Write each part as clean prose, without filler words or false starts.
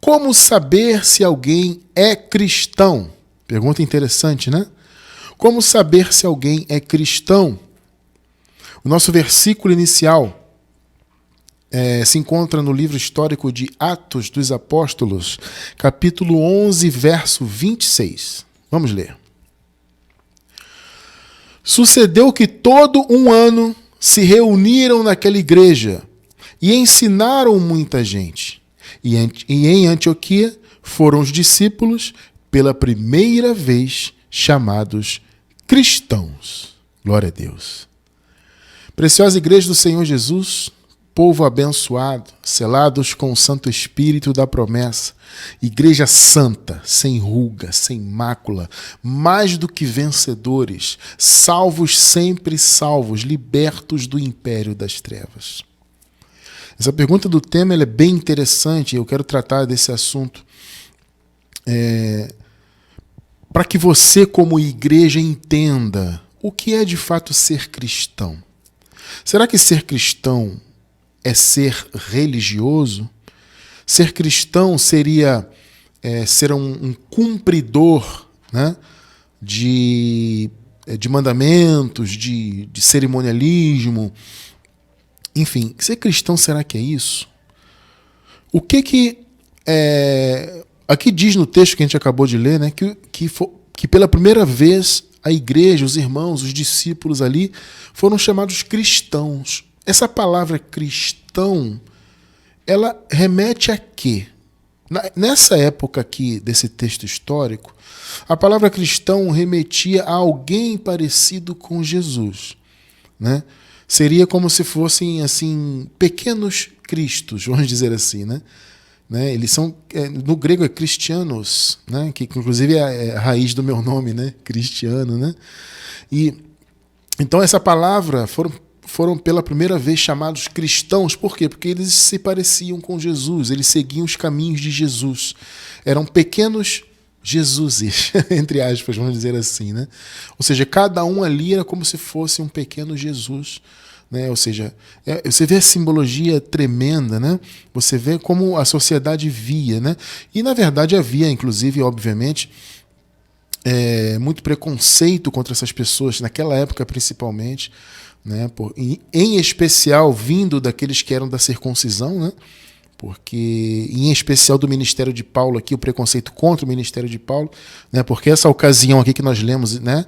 Como saber se alguém é cristão? Pergunta interessante, né? Como saber se alguém é cristão? O nosso versículo inicial se encontra no livro histórico de Atos dos Apóstolos, capítulo 11, verso 26. Vamos ler. Sucedeu que todo um ano se reuniram naquela igreja e ensinaram muita gente. E em Antioquia foram os discípulos pela primeira vez chamados cristãos. Glória a Deus. Preciosa igreja do Senhor Jesus, povo abençoado, selados com o Santo Espírito da promessa, igreja santa, sem ruga, sem mácula, mais do que vencedores, salvos sempre salvos, libertos do império das trevas. Essa pergunta do tema ela é bem interessante, eu quero tratar desse assunto para que você, como igreja, entenda o que é de fato ser cristão. Será que ser cristão é ser religioso? Ser cristão seria ser um cumpridor, né, de mandamentos, de cerimonialismo. Enfim, ser cristão, será que é isso? O que aqui diz no texto que a gente acabou de ler, né, que pela primeira vez a igreja, os irmãos, os discípulos ali foram chamados cristãos. Essa palavra cristão, ela remete a quê? Nessa época aqui desse texto histórico, a palavra cristão remetia a alguém parecido com Jesus, né? Seria como se fossem assim pequenos cristos, vamos dizer assim, né? Eles são, no grego é cristianos, né? Que inclusive é a raiz do meu nome, né? Cristiano, né? E então essa palavra foram pela primeira vez chamados cristãos. Por quê? Porque eles se pareciam com Jesus, eles seguiam os caminhos de Jesus. Eram pequenos Jesuses, entre aspas, vamos dizer assim, né? Ou seja, cada um ali era como se fosse um pequeno Jesus, né? Ou seja, você vê a simbologia tremenda, né? Você vê como a sociedade via, né? E na verdade havia, inclusive, obviamente, muito preconceito contra essas pessoas, naquela época principalmente, né? Em especial vindo daqueles que eram da circuncisão, né? Porque, em especial do ministério de Paulo aqui, o preconceito contra o ministério de Paulo, né? Porque essa ocasião aqui que nós lemos, né?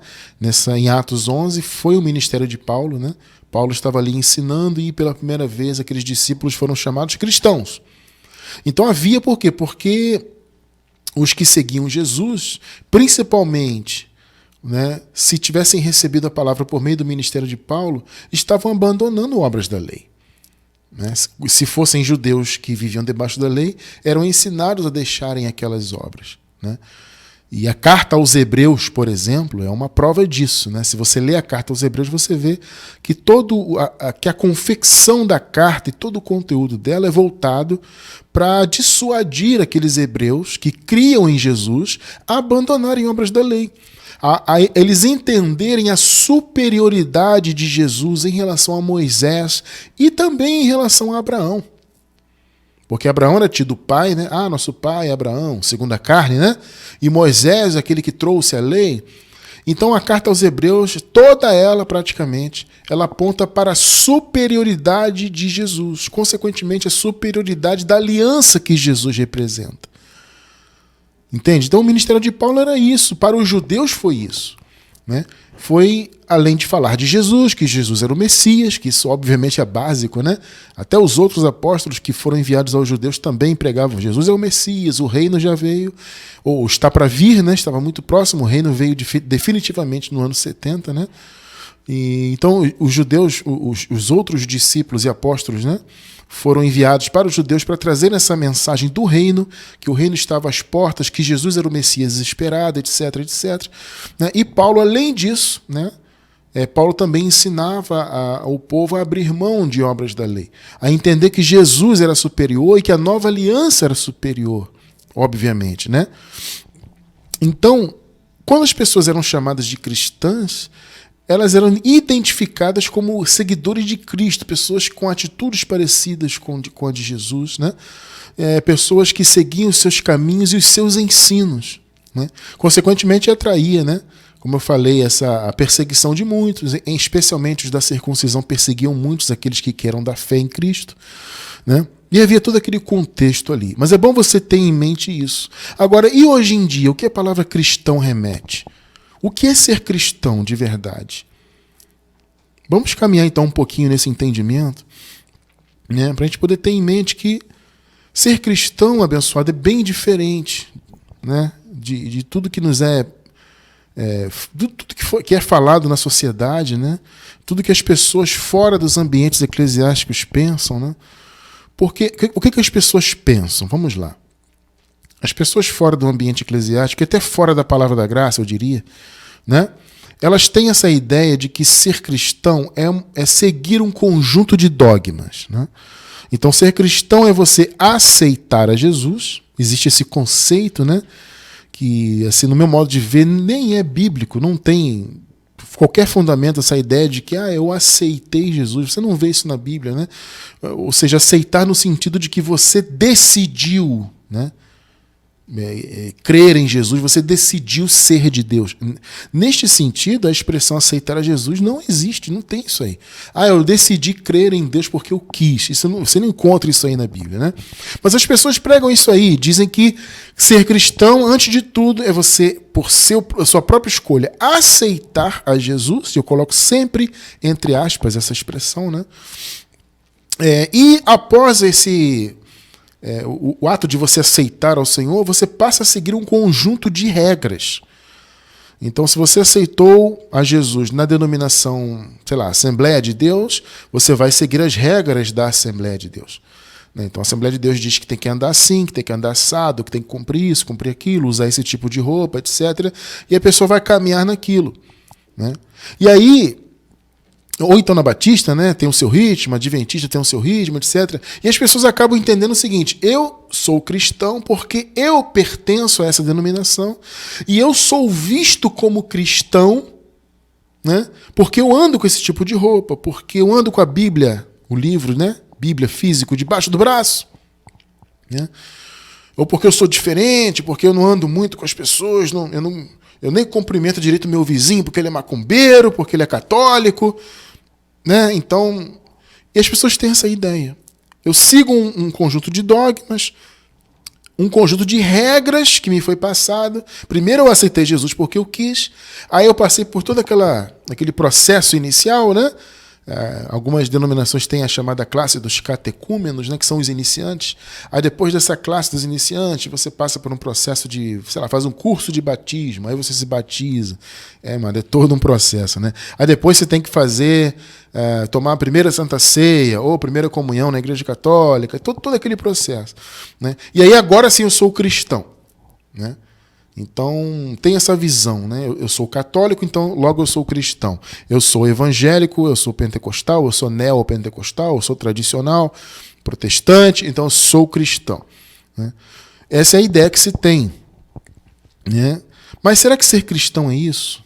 Em Atos 11, foi o ministério de Paulo, né? Paulo estava ali ensinando e pela primeira vez aqueles discípulos foram chamados cristãos. Então havia por quê? Porque os que seguiam Jesus, principalmente, né, se tivessem recebido a palavra por meio do ministério de Paulo, estavam abandonando obras da lei. Né? Se fossem judeus que viviam debaixo da lei, eram ensinados a deixarem aquelas obras. Né? E a carta aos Hebreus, por exemplo, é uma prova disso. Né? Se você lê a carta aos Hebreus, você vê que, que a confecção da carta e todo o conteúdo dela é voltado para dissuadir aqueles hebreus que criam em Jesus a abandonarem obras da lei. Eles entenderem a superioridade de Jesus em relação a Moisés e também em relação a Abraão. Porque Abraão era tido pai, né? Nosso pai Abraão, segundo a carne, né? E Moisés, aquele que trouxe a lei. Então a carta aos Hebreus, toda ela praticamente, ela aponta para a superioridade de Jesus, consequentemente a superioridade da aliança que Jesus representa. Entende? Então o ministério de Paulo era isso, para os judeus foi isso. Né? Foi, além de falar de Jesus, que Jesus era o Messias, que isso obviamente é básico, né? Até os outros apóstolos que foram enviados aos judeus também pregavam: Jesus é o Messias, o reino já veio, ou está para vir, né? Estava muito próximo, o reino veio definitivamente no ano 70, né? E, então os judeus, os outros discípulos e apóstolos, né, foram enviados para os judeus para trazer essa mensagem do reino, que o reino estava às portas, que Jesus era o Messias esperado, etc, etc. Né? E Paulo, além disso, né, Paulo também ensinava o povo a abrir mão de obras da lei, a entender que Jesus era superior e que a nova aliança era superior, obviamente. Né? Então, quando as pessoas eram chamadas de cristãs, elas eram identificadas como seguidores de Cristo, pessoas com atitudes parecidas com a de Jesus, né? Pessoas que seguiam os seus caminhos e os seus ensinos, né? Consequentemente, atraía, né? Como eu falei, a perseguição de muitos, especialmente os da circuncisão, perseguiam muitos aqueles que eram da fé em Cristo, né? E havia todo aquele contexto ali. Mas é bom você ter em mente isso. Agora, e hoje em dia, o que a palavra cristão remete? O que é ser cristão de verdade? Vamos caminhar então um pouquinho nesse entendimento, né? Para a gente poder ter em mente que ser cristão, abençoado, é bem diferente, né? De tudo que nos de tudo que é falado na sociedade, né? Tudo que as pessoas fora dos ambientes eclesiásticos pensam, né? Porque o que as pessoas pensam? Vamos lá. As pessoas fora do ambiente eclesiástico, até fora da palavra da graça, eu diria, né? Elas têm essa ideia de que ser cristão é seguir um conjunto de dogmas, né? Então, ser cristão é você aceitar a Jesus. Existe esse conceito, né? Que, assim, no meu modo de ver, nem é bíblico, não tem qualquer fundamento essa ideia de que eu aceitei Jesus. Você não vê isso na Bíblia, né? Ou seja, aceitar no sentido de que você decidiu, né? Crer em Jesus, você decidiu ser de Deus. Neste sentido, a expressão aceitar a Jesus não existe, não tem isso aí. Eu decidi crer em Deus porque eu quis. Você não encontra isso aí na Bíblia, né? Mas as pessoas pregam isso aí, dizem que ser cristão, antes de tudo, é você, por sua própria escolha, aceitar a Jesus. Eu coloco sempre entre aspas essa expressão, né? E após o ato de você aceitar ao Senhor, você passa a seguir um conjunto de regras. Então, se você aceitou a Jesus na denominação, sei lá, Assembleia de Deus, você vai seguir as regras da Assembleia de Deus. Então, a Assembleia de Deus diz que tem que andar assim, que tem que andar assado, que tem que cumprir isso, cumprir aquilo, usar esse tipo de roupa, etc. E a pessoa vai caminhar naquilo, né? E aí, ou então na Batista, né, tem o seu ritmo, a Adventista tem o seu ritmo, etc. E as pessoas acabam entendendo o seguinte: eu sou cristão porque eu pertenço a essa denominação e eu sou visto como cristão, né, porque eu ando com esse tipo de roupa, porque eu ando com a Bíblia, o livro, né, Bíblia físico, debaixo do braço, né? Ou porque eu sou diferente, porque eu não ando muito com as pessoas, eu nem cumprimento direito o meu vizinho porque ele é macumbeiro, porque ele é católico, né? Então, e as pessoas têm essa ideia. Eu sigo um conjunto de dogmas, um conjunto de regras que me foi passado. Primeiro eu aceitei Jesus porque eu quis, aí eu passei por todo aquele processo inicial, né? Algumas denominações têm a chamada classe dos catecúmenos, né, que são os iniciantes. Aí depois dessa classe dos iniciantes, você passa por um processo de, sei lá, faz um curso de batismo, aí você se batiza. É todo um processo, né? Aí depois você tem que tomar a primeira Santa Ceia ou primeira comunhão na Igreja Católica, todo aquele processo, né? E aí agora sim eu sou cristão, né? Então, tem essa visão, né? Eu sou católico, então logo eu sou cristão. Eu sou evangélico, eu sou pentecostal, eu sou neopentecostal, eu sou tradicional, protestante, então eu sou cristão, né? Essa é a ideia que se tem, né? Mas será que ser cristão é isso?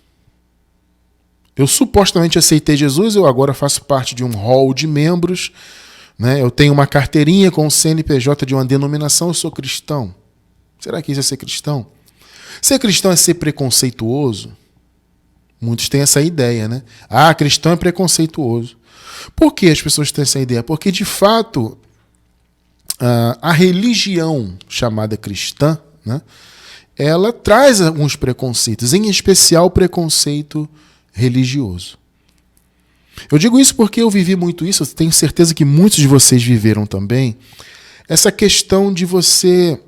Eu supostamente aceitei Jesus, eu agora faço parte de um hall de membros, né? Eu tenho uma carteirinha com o CNPJ de uma denominação, eu sou cristão. Será que isso é ser cristão? Ser cristão é ser preconceituoso? Muitos têm essa ideia, né? Cristão é preconceituoso. Por que as pessoas têm essa ideia? Porque, de fato, a religião chamada cristã, né, ela traz alguns preconceitos, em especial o preconceito religioso. Eu digo isso porque eu vivi muito isso, eu tenho certeza que muitos de vocês viveram também, essa questão de você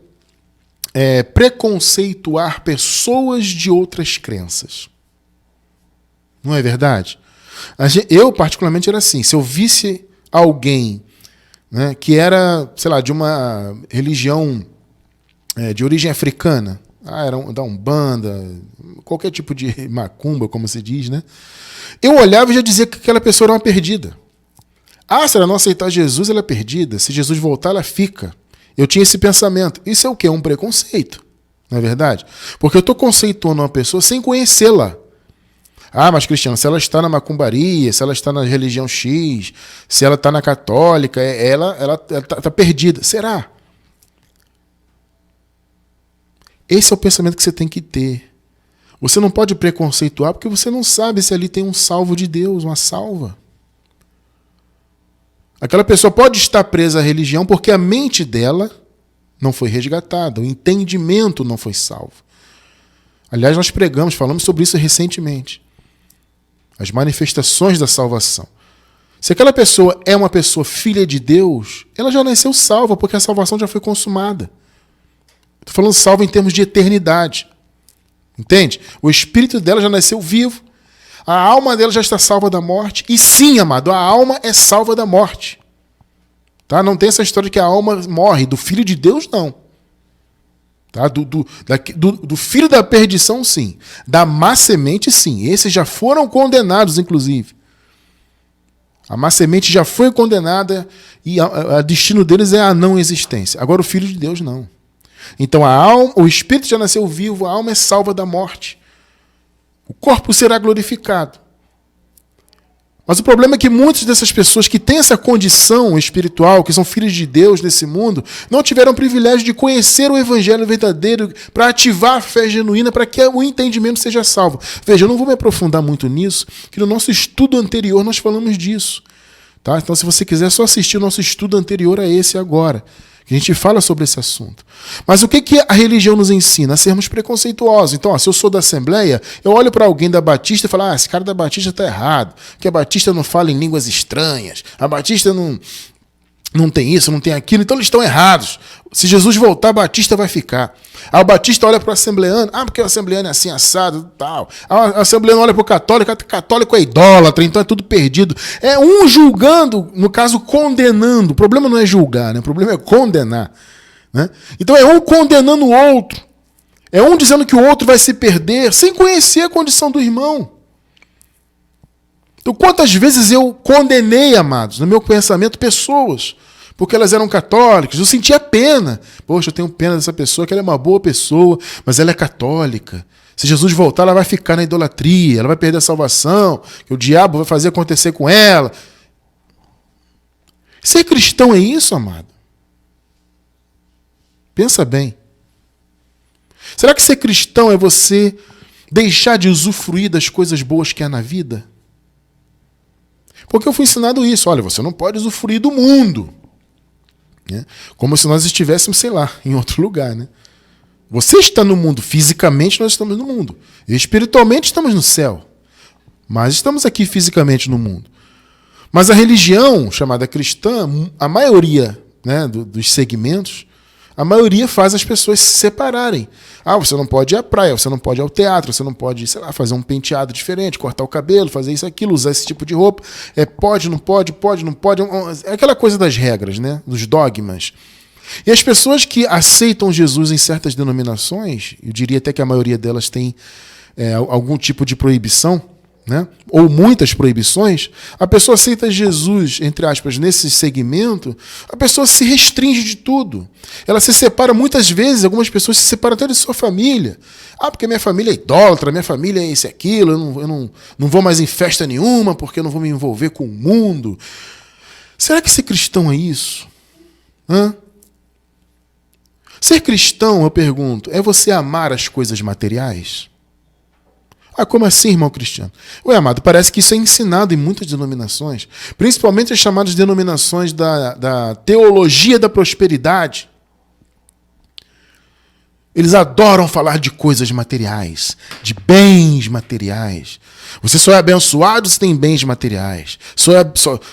preconceituar pessoas de outras crenças. Não é verdade? Eu, particularmente, era assim. Se eu visse alguém, né, que era, sei lá, de uma religião de origem africana, era da Umbanda, qualquer tipo de macumba, como se diz, né? Eu olhava e já dizia que aquela pessoa era uma perdida. Se ela não aceitar Jesus, ela é perdida. Se Jesus voltar, ela fica. Eu tinha esse pensamento. Isso é o quê? Um preconceito, não é verdade? Porque eu estou conceituando uma pessoa sem conhecê-la. Ah, mas Cristiano, se ela está na macumbaria, se ela está na religião X, se ela está na católica, ela tá perdida. Será? Esse é o pensamento que você tem que ter. Você não pode preconceituar porque você não sabe se ali tem um salvo de Deus, uma salva. Aquela pessoa pode estar presa à religião porque a mente dela não foi resgatada, o entendimento não foi salvo. Aliás, nós falamos sobre isso recentemente. As manifestações da salvação. Se aquela pessoa é uma pessoa filha de Deus, ela já nasceu salva, porque a salvação já foi consumada. Estou falando salva em termos de eternidade. Entende? O espírito dela já nasceu vivo. A alma dela já está salva da morte. E sim, amado, a alma é salva da morte. Tá? Não tem essa história de que a alma morre. Do filho de Deus, não. Tá? Do filho da perdição, sim. Da má semente, sim. Esses já foram condenados, inclusive. A má semente já foi condenada e o destino deles é a não existência. Agora o filho de Deus, não. Então a alma, o espírito já nasceu vivo, a alma é salva da morte. O corpo será glorificado. Mas o problema é que muitas dessas pessoas que têm essa condição espiritual, que são filhos de Deus nesse mundo, não tiveram o privilégio de conhecer o evangelho verdadeiro para ativar a fé genuína, para que o entendimento seja salvo. Veja, eu não vou me aprofundar muito nisso, que no nosso estudo anterior nós falamos disso. Tá? Então, se você quiser, é só assistir o nosso estudo anterior a esse agora. A gente fala sobre esse assunto. Mas o que a religião nos ensina? A sermos preconceituosos. Então, se eu sou da Assembleia, eu olho para alguém da Batista e falo, esse cara da Batista está errado, porque a Batista não fala em línguas estranhas, a Batista não tem isso, não tem aquilo, então eles estão errados. Se Jesus voltar, a Batista vai ficar. Aí o Batista olha para o Assembleano, porque o Assembleano é assim, assado, tal. A Assembleano olha para o católico é idólatra, então é tudo perdido. É um julgando, no caso, condenando. O problema não é julgar, né? O problema é condenar. Né? Então é um condenando o outro. É um dizendo que o outro vai se perder, sem conhecer a condição do irmão. Então, quantas vezes eu condenei, amados, no meu pensamento, pessoas, porque elas eram católicas, eu sentia pena. Poxa, eu tenho pena dessa pessoa, que ela é uma boa pessoa, mas ela é católica. Se Jesus voltar, ela vai ficar na idolatria, ela vai perder a salvação, que o diabo vai fazer acontecer com ela. Ser cristão é isso, amado? Pensa bem. Será que ser cristão é você deixar de usufruir das coisas boas que há na vida? Porque eu fui ensinado isso. Olha, você não pode usufruir do mundo. Né? Como se nós estivéssemos, sei lá, em outro lugar. Né? Você está no mundo. Fisicamente nós estamos no mundo. Espiritualmente estamos no céu. Mas estamos aqui fisicamente no mundo. Mas a religião, chamada cristã, a maioria, né, dos segmentos, a maioria faz as pessoas se separarem. Você não pode ir à praia, você não pode ir ao teatro, você não pode, sei lá, fazer um penteado diferente, cortar o cabelo, fazer isso, aquilo, usar esse tipo de roupa. Pode, não pode, pode, não pode. É aquela coisa das regras, né? Dos dogmas. E as pessoas que aceitam Jesus em certas denominações, eu diria até que a maioria delas tem algum tipo de proibição, né? Ou muitas proibições, a pessoa aceita Jesus, entre aspas, nesse segmento, a pessoa se restringe de tudo. Ela se separa muitas vezes, algumas pessoas se separam até de sua família. Porque minha família é idólatra, minha família é isso e aquilo, eu não vou mais em festa nenhuma, porque eu não vou me envolver com o mundo. Será que ser cristão é isso? Ser cristão, eu pergunto, é você amar as coisas materiais? Como assim, irmão Cristiano? Amado, parece que isso é ensinado em muitas denominações, principalmente as chamadas denominações da teologia da prosperidade. Eles adoram falar de coisas materiais, de bens materiais. Você só é abençoado se tem bens materiais.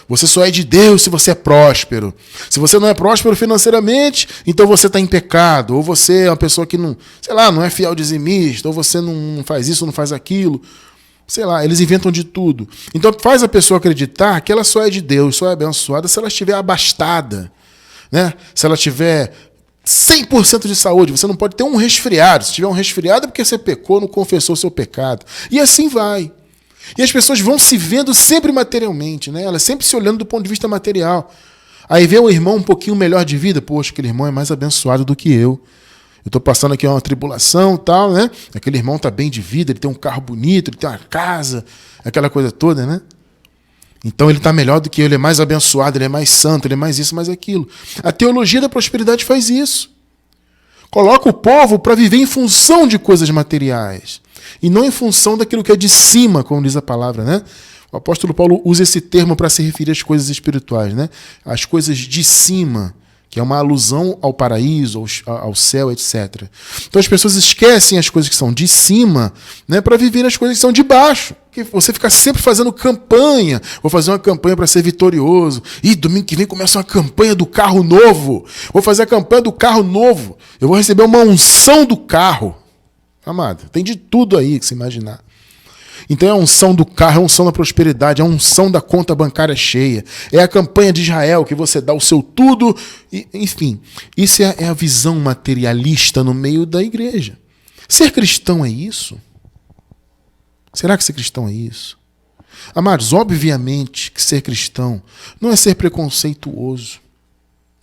Você só é de Deus se você é próspero. Se você não é próspero financeiramente, então você está em pecado. Ou você é uma pessoa que não é fiel dizimista. Ou você não faz isso, não faz aquilo. Eles inventam de tudo. Então faz a pessoa acreditar que ela só é de Deus, só é abençoada se ela estiver abastada. Né? Se ela tiver 100% de saúde, você não pode ter um resfriado. Se tiver um resfriado é porque você pecou, não confessou o seu pecado. E assim vai. E as pessoas vão se vendo sempre materialmente, né? Elas sempre se olhando do ponto de vista material. Aí vê um irmão um pouquinho melhor de vida, poxa, aquele irmão é mais abençoado do que eu. Eu estou passando aqui uma tribulação e tal, né? Aquele irmão está bem de vida, ele tem um carro bonito, ele tem uma casa, aquela coisa toda, né? Então ele está melhor do que eu, ele é mais abençoado, ele é mais santo, ele é mais isso, mais aquilo. A teologia da prosperidade faz isso. Coloca o povo para viver em função de coisas materiais e não em função daquilo que é de cima, como diz a palavra, né? O apóstolo Paulo usa esse termo para se referir às coisas espirituais, né? As coisas de cima, que é uma alusão ao paraíso, ao céu, etc. Então as pessoas esquecem as coisas que são de cima, né, para viver as coisas que são de baixo. Porque você fica sempre fazendo campanha. Vou fazer uma campanha para ser vitorioso. Ih, domingo que vem começa uma campanha do carro novo. Vou fazer a campanha do carro novo. Eu vou receber uma unção do carro. Amado, tem de tudo aí que você imaginar. Então é a unção do carro, é a unção da prosperidade, é a unção da conta bancária cheia. É a campanha de Israel, que você dá o seu tudo. Enfim, isso é a visão materialista no meio da igreja. Ser cristão é isso? Será que ser cristão é isso? Amados, obviamente que ser cristão não é ser preconceituoso.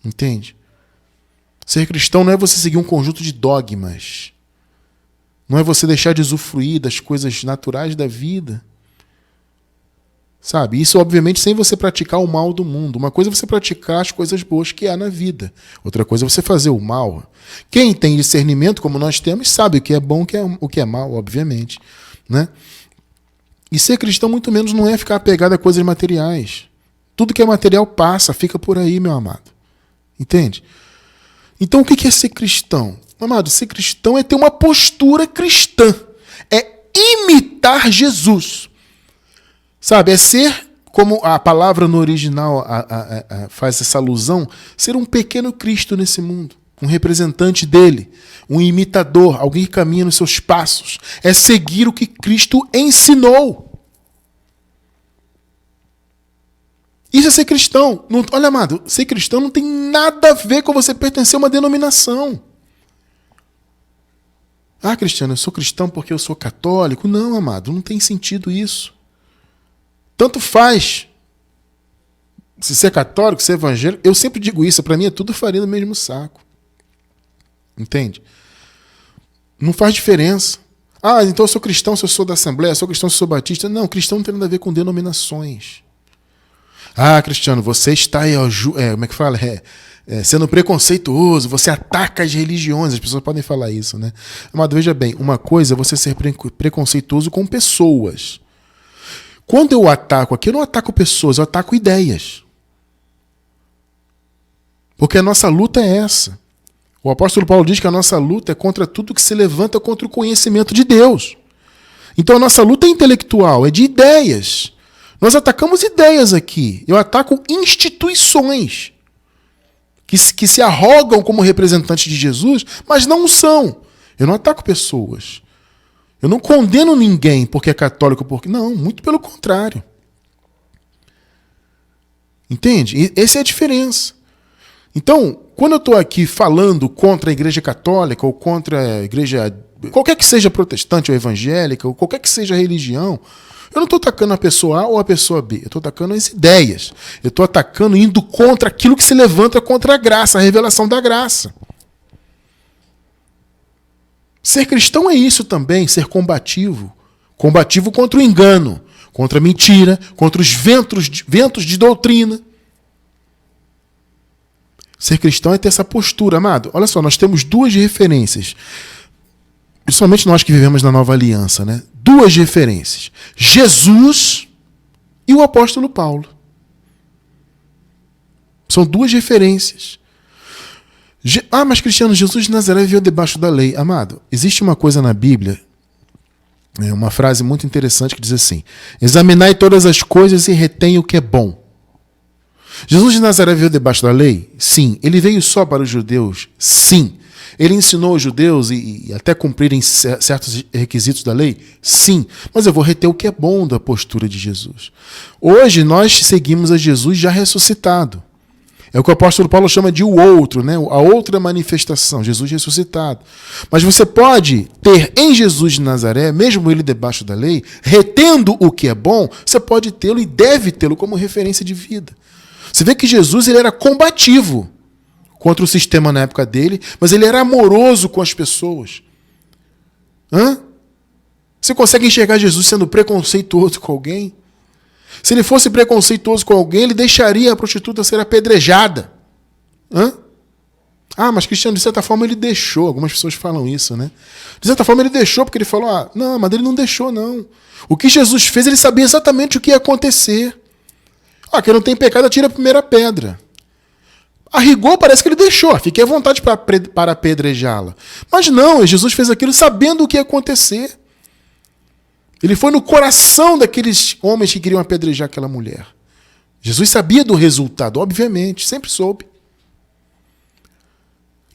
Entende? Ser cristão não é você seguir um conjunto de dogmas. Não é você deixar de usufruir das coisas naturais da vida. Sabe? Isso, obviamente, sem você praticar o mal do mundo. Uma coisa é você praticar as coisas boas que há na vida. Outra coisa é você fazer o mal. Quem tem discernimento, como nós temos, sabe o que é bom e o que é mal, obviamente. Né? E ser cristão, muito menos, não é ficar apegado a coisas materiais. Tudo que é material passa, fica por aí, meu amado. Entende? Então, o que é ser cristão? Amado, ser cristão é ter uma postura cristã. É imitar Jesus. Sabe, é ser, como a palavra no original faz essa alusão, ser um pequeno Cristo nesse mundo. Um representante dele. Um imitador, alguém que caminha nos seus passos. É seguir o que Cristo ensinou. Isso é ser cristão. Não, olha, amado, ser cristão não tem nada a ver com você pertencer a uma denominação. Ah, Cristiano, eu sou cristão porque eu sou católico. Não, amado, não tem sentido isso. Tanto faz se ser católico, se é evangélico. Eu sempre digo isso, para mim é tudo farinha do mesmo saco. Entende? Não faz diferença. Ah, então eu sou cristão se eu sou da Assembleia, sou cristão se eu sou batista. Não, cristão não tem nada a ver com denominações. Ah, Cristiano, você está aí, como é que fala? Sendo preconceituoso, você ataca as religiões. As pessoas podem falar isso, né? Mas veja bem, uma coisa é você ser preconceituoso com pessoas. Quando eu ataco aqui, eu não ataco pessoas, eu ataco ideias. Porque a nossa luta é essa. O apóstolo Paulo diz que a nossa luta é contra tudo que se levanta contra o conhecimento de Deus. Então a nossa luta é intelectual, é de ideias. Nós atacamos ideias aqui. Eu ataco instituições que se arrogam como representantes de Jesus, mas não são. Eu não ataco pessoas. Eu não condeno ninguém porque é católico. Não, muito pelo contrário. Entende? E essa é a diferença. Então, quando eu estou aqui falando contra a igreja católica ou contra a igreja, qualquer que seja protestante ou evangélica, ou qualquer que seja a religião, eu não estou atacando a pessoa A ou a pessoa B. Eu estou atacando as ideias. Eu estou atacando, indo contra aquilo que se levanta contra a graça, a revelação da graça. Ser cristão é isso também, ser combativo. Combativo contra o engano, contra a mentira, contra os ventos de doutrina. Ser cristão é ter essa postura, amado. Olha só, nós temos duas referências. Principalmente nós que vivemos na Nova Aliança, né? Duas referências. Jesus e o apóstolo Paulo. São duas referências. Mas Cristiano, Jesus de Nazaré viveu debaixo da lei. Amado, existe uma coisa na Bíblia, uma frase muito interessante que diz assim: examinai todas as coisas e retém o que é bom. Jesus de Nazaré viveu debaixo da lei? Sim. Ele veio só para os judeus? Sim. Ele ensinou os judeus e até cumprirem certos requisitos da lei? Sim. Mas eu vou reter o que é bom da postura de Jesus. Hoje nós seguimos a Jesus já ressuscitado. É o que o apóstolo Paulo chama de o outro, né? A outra manifestação, Jesus ressuscitado. Mas você pode ter em Jesus de Nazaré, mesmo ele debaixo da lei, retendo o que é bom, você pode tê-lo e deve tê-lo como referência de vida. Você vê que Jesus ele era combativo contra o sistema na época dele, mas ele era amoroso com as pessoas. Você consegue enxergar Jesus sendo preconceituoso com alguém? Se ele fosse preconceituoso com alguém, ele deixaria a prostituta ser apedrejada. Mas Cristiano, de certa forma, ele deixou. Algumas pessoas falam isso, né? De certa forma, ele deixou, porque ele falou, não, mas ele não deixou, não. O que Jesus fez, ele sabia exatamente o que ia acontecer. Quem não tem pecado, atira a primeira pedra. A rigor, parece que ele deixou. Fique à vontade para apedrejá-la. Mas não, Jesus fez aquilo sabendo o que ia acontecer. Ele foi no coração daqueles homens que queriam apedrejar aquela mulher. Jesus sabia do resultado, obviamente, sempre soube.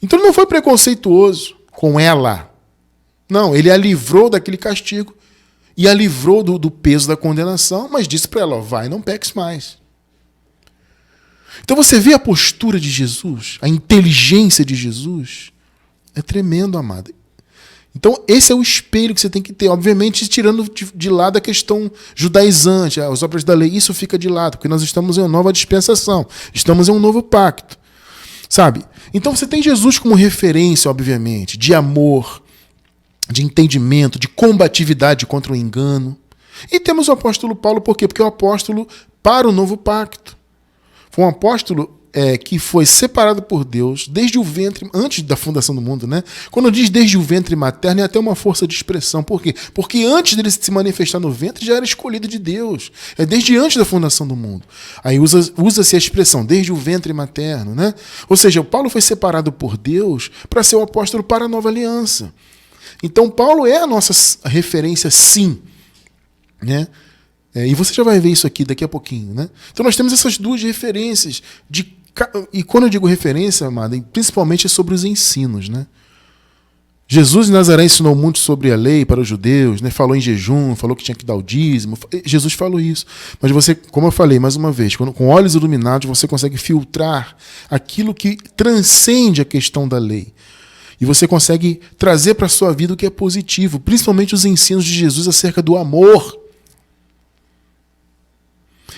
Então ele não foi preconceituoso com ela. Não, ele a livrou daquele castigo e a livrou do peso da condenação, mas disse para ela, vai, não peques mais. Então você vê a postura de Jesus, a inteligência de Jesus, é tremendo, amado. Então esse é o espelho que você tem que ter, obviamente tirando de lado a questão judaizante, as obras da lei, isso fica de lado, porque nós estamos em uma nova dispensação, estamos em um novo pacto, sabe? Então você tem Jesus como referência, obviamente, de amor, de entendimento, de combatividade contra o engano. E temos o apóstolo Paulo, por quê? Porque é o apóstolo para o novo pacto. Foi um apóstolo que foi separado por Deus desde o ventre, antes da fundação do mundo, né? Quando diz desde o ventre materno, é até uma força de expressão. Por quê? Porque antes dele se manifestar no ventre, já era escolhido de Deus. É desde antes da fundação do mundo. Aí usa-se a expressão, desde o ventre materno, né? Ou seja, o Paulo foi separado por Deus para ser o apóstolo para a nova aliança. Então, Paulo é a nossa referência, sim, né? E você já vai ver isso aqui daqui a pouquinho, né? Então nós temos essas duas referências. E quando eu digo referência, amada, principalmente é sobre os ensinos, né? Jesus de Nazaré ensinou muito sobre a lei para os judeus, né? Falou em jejum, falou que tinha que dar o dízimo. Jesus falou isso. Mas você, como eu falei mais uma vez, com olhos iluminados você consegue filtrar aquilo que transcende a questão da lei. E você consegue trazer para a sua vida o que é positivo, principalmente os ensinos de Jesus acerca do amor.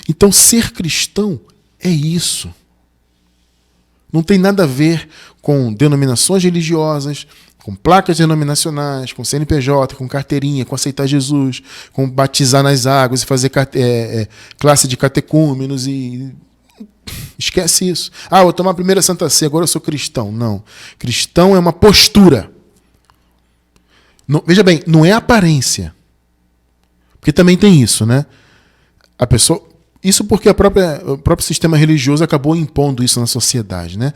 Então, ser cristão é isso. Não tem nada a ver com denominações religiosas, com placas denominacionais, com CNPJ, com carteirinha, com aceitar Jesus, com batizar nas águas e fazer classe de catecúmenos e... Esquece isso. Vou tomar a primeira Santa Ceia, agora eu sou cristão. Não. Cristão é uma postura. Não, veja bem, não é aparência. Porque também tem isso, né? A pessoa... Isso porque o próprio sistema religioso acabou impondo isso na sociedade, né?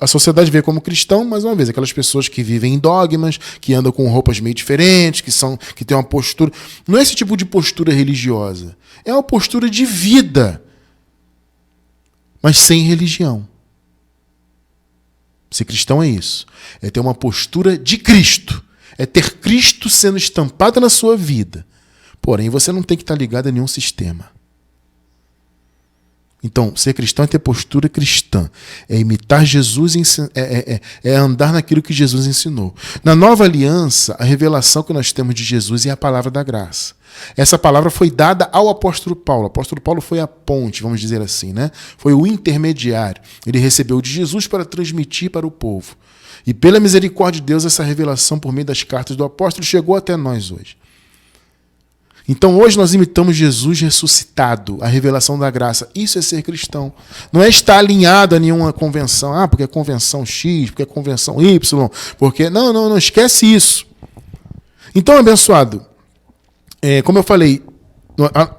A sociedade vê como cristão, mais uma vez, aquelas pessoas que vivem em dogmas, que andam com roupas meio diferentes, que têm uma postura... Não é esse tipo de postura religiosa. É uma postura de vida, mas sem religião. Ser cristão é isso. É ter uma postura de Cristo. É ter Cristo sendo estampado na sua vida. Porém, você não tem que estar ligado a nenhum sistema. Então, ser cristão é ter postura cristã. É imitar Jesus, é andar naquilo que Jesus ensinou. Na nova aliança, a revelação que nós temos de Jesus é a palavra da graça. Essa palavra foi dada ao apóstolo Paulo. O apóstolo Paulo foi a ponte, vamos dizer assim, né? Foi o intermediário. Ele recebeu de Jesus para transmitir para o povo. E pela misericórdia de Deus, essa revelação por meio das cartas do apóstolo chegou até nós hoje. Então hoje nós imitamos Jesus ressuscitado, a revelação da graça. Isso é ser cristão. Não é estar alinhado a nenhuma convenção. Porque é convenção X, porque é convenção Y, porque... Não, esquece isso. Então, abençoado, como eu falei,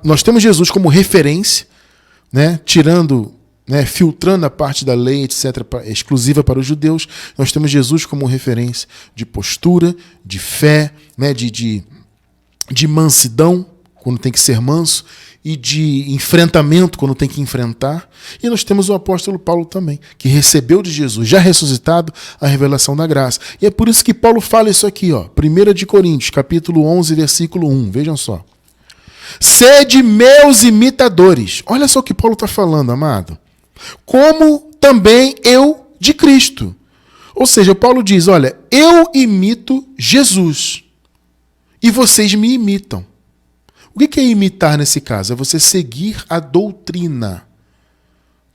nós temos Jesus como referência, né? Tirando, né, filtrando a parte da lei, etc., exclusiva para os judeus. Nós temos Jesus como referência de postura, de fé, né, de mansidão, quando tem que ser manso, e de enfrentamento, quando tem que enfrentar. E nós temos o apóstolo Paulo também, que recebeu de Jesus, já ressuscitado, a revelação da graça. E é por isso que Paulo fala isso aqui, 1 de Coríntios, capítulo 11, versículo 1. Vejam só. Sede meus imitadores. Olha só o que Paulo está falando, amado. Como também eu de Cristo. Ou seja, Paulo diz, olha, eu imito Jesus. E vocês me imitam. O que é imitar nesse caso? É você seguir a doutrina.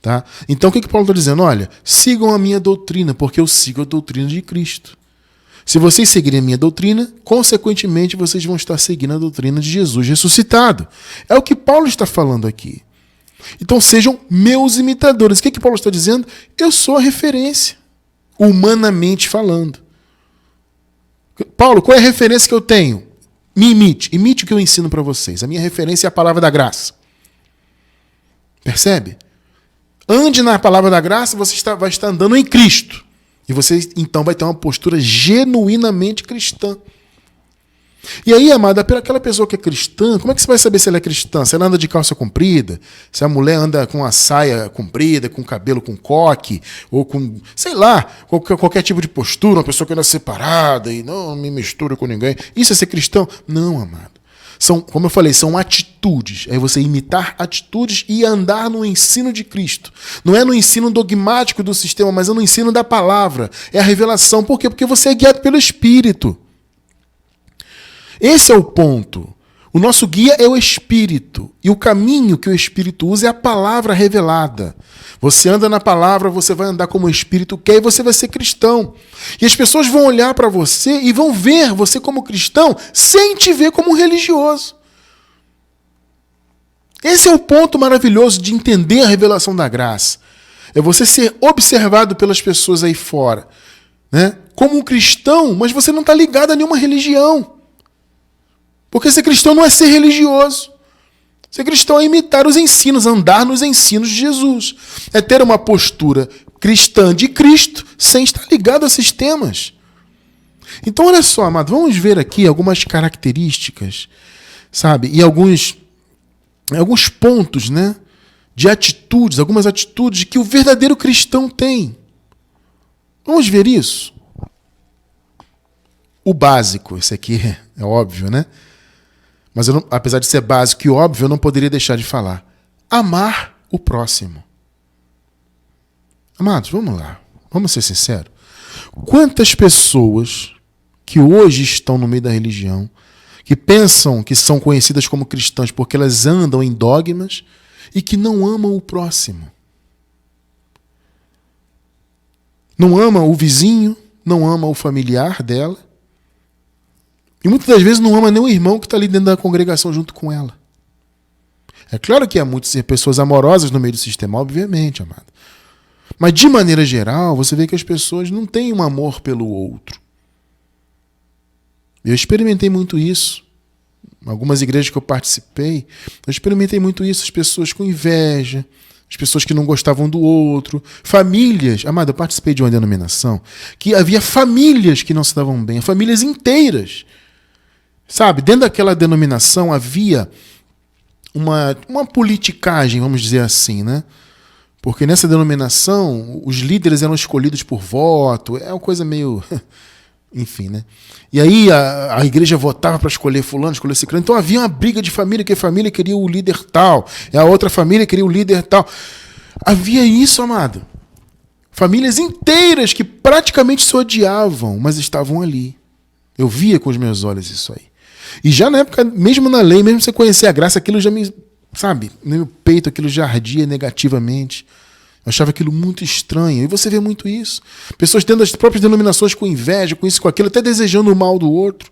Tá? Então o que Paulo está dizendo? Olha, sigam a minha doutrina, porque eu sigo a doutrina de Cristo. Se vocês seguirem a minha doutrina, consequentemente vocês vão estar seguindo a doutrina de Jesus ressuscitado. É o que Paulo está falando aqui. Então sejam meus imitadores. O que Paulo está dizendo? Eu sou a referência, humanamente falando. Paulo, qual é a referência que eu tenho? Me imite. Imite o que eu ensino para vocês. A minha referência é a palavra da graça. Percebe? Ande na palavra da graça, você vai estar andando em Cristo. E você, então, vai ter uma postura genuinamente cristã. E aí, amada, aquela pessoa que é cristã, como é que você vai saber se ela é cristã? Se ela anda de calça comprida, se a mulher anda com a saia comprida, com cabelo com coque, ou com, sei lá, qualquer tipo de postura, uma pessoa que anda separada e não me mistura com ninguém. Isso é ser cristão? Não, amado. São, como eu falei, são atitudes. É você imitar atitudes e andar no ensino de Cristo. Não é no ensino dogmático do sistema, mas é no ensino da palavra. É a revelação. Por quê? Porque você é guiado pelo Espírito. Esse é o ponto. O nosso guia é o Espírito. E o caminho que o Espírito usa é a palavra revelada. Você anda na palavra, você vai andar como o Espírito quer e você vai ser cristão. E as pessoas vão olhar para você e vão ver você como cristão sem te ver como um religioso. Esse é o ponto maravilhoso de entender a revelação da graça. É você ser observado pelas pessoas aí fora, né? Como um cristão, mas você não está ligado a nenhuma religião. Porque ser cristão não é ser religioso. Ser cristão é imitar os ensinos, andar nos ensinos de Jesus. É ter uma postura cristã de Cristo sem estar ligado a sistemas. Então, olha só, amado, vamos ver aqui algumas características, sabe? E alguns pontos, né? De atitudes, algumas atitudes que o verdadeiro cristão tem. Vamos ver isso? O básico, esse aqui é óbvio, né? Mas eu não, apesar de ser básico e óbvio, eu não poderia deixar de falar. Amar o próximo. Amados, vamos lá. Vamos ser sinceros. Quantas pessoas que hoje estão no meio da religião, que pensam que são conhecidas como cristãs porque elas andam em dogmas e que não amam o próximo? Não ama o vizinho, não ama o familiar dela. E muitas das vezes não ama nem o irmão que está ali dentro da congregação junto com ela. É claro que há muitas pessoas amorosas no meio do sistema, obviamente, amado. Mas, de maneira geral, você vê que as pessoas não têm um amor pelo outro. Eu experimentei muito isso. Em algumas igrejas que eu participei, eu experimentei muito isso. As pessoas com inveja, as pessoas que não gostavam do outro, famílias. Amado, eu participei de uma denominação que havia famílias que não se davam bem, famílias inteiras. Sabe, dentro daquela denominação havia uma politicagem, vamos dizer assim, né? Porque nessa denominação, os líderes eram escolhidos por voto, é uma coisa meio... Enfim, né? E aí a igreja votava para escolher fulano, escolher ciclano. Então havia uma briga de família, que a família queria o líder tal, e a outra família queria o líder tal. Havia isso, amado. Famílias inteiras que praticamente se odiavam, mas estavam ali. Eu via com os meus olhos isso aí. E já na época, mesmo na lei, mesmo você conhecer a graça, aquilo já me, sabe, no meu peito aquilo já ardia negativamente. Eu achava aquilo muito estranho. E você vê muito isso. Pessoas dentro das próprias denominações com inveja, com isso, com aquilo, até desejando o mal do outro.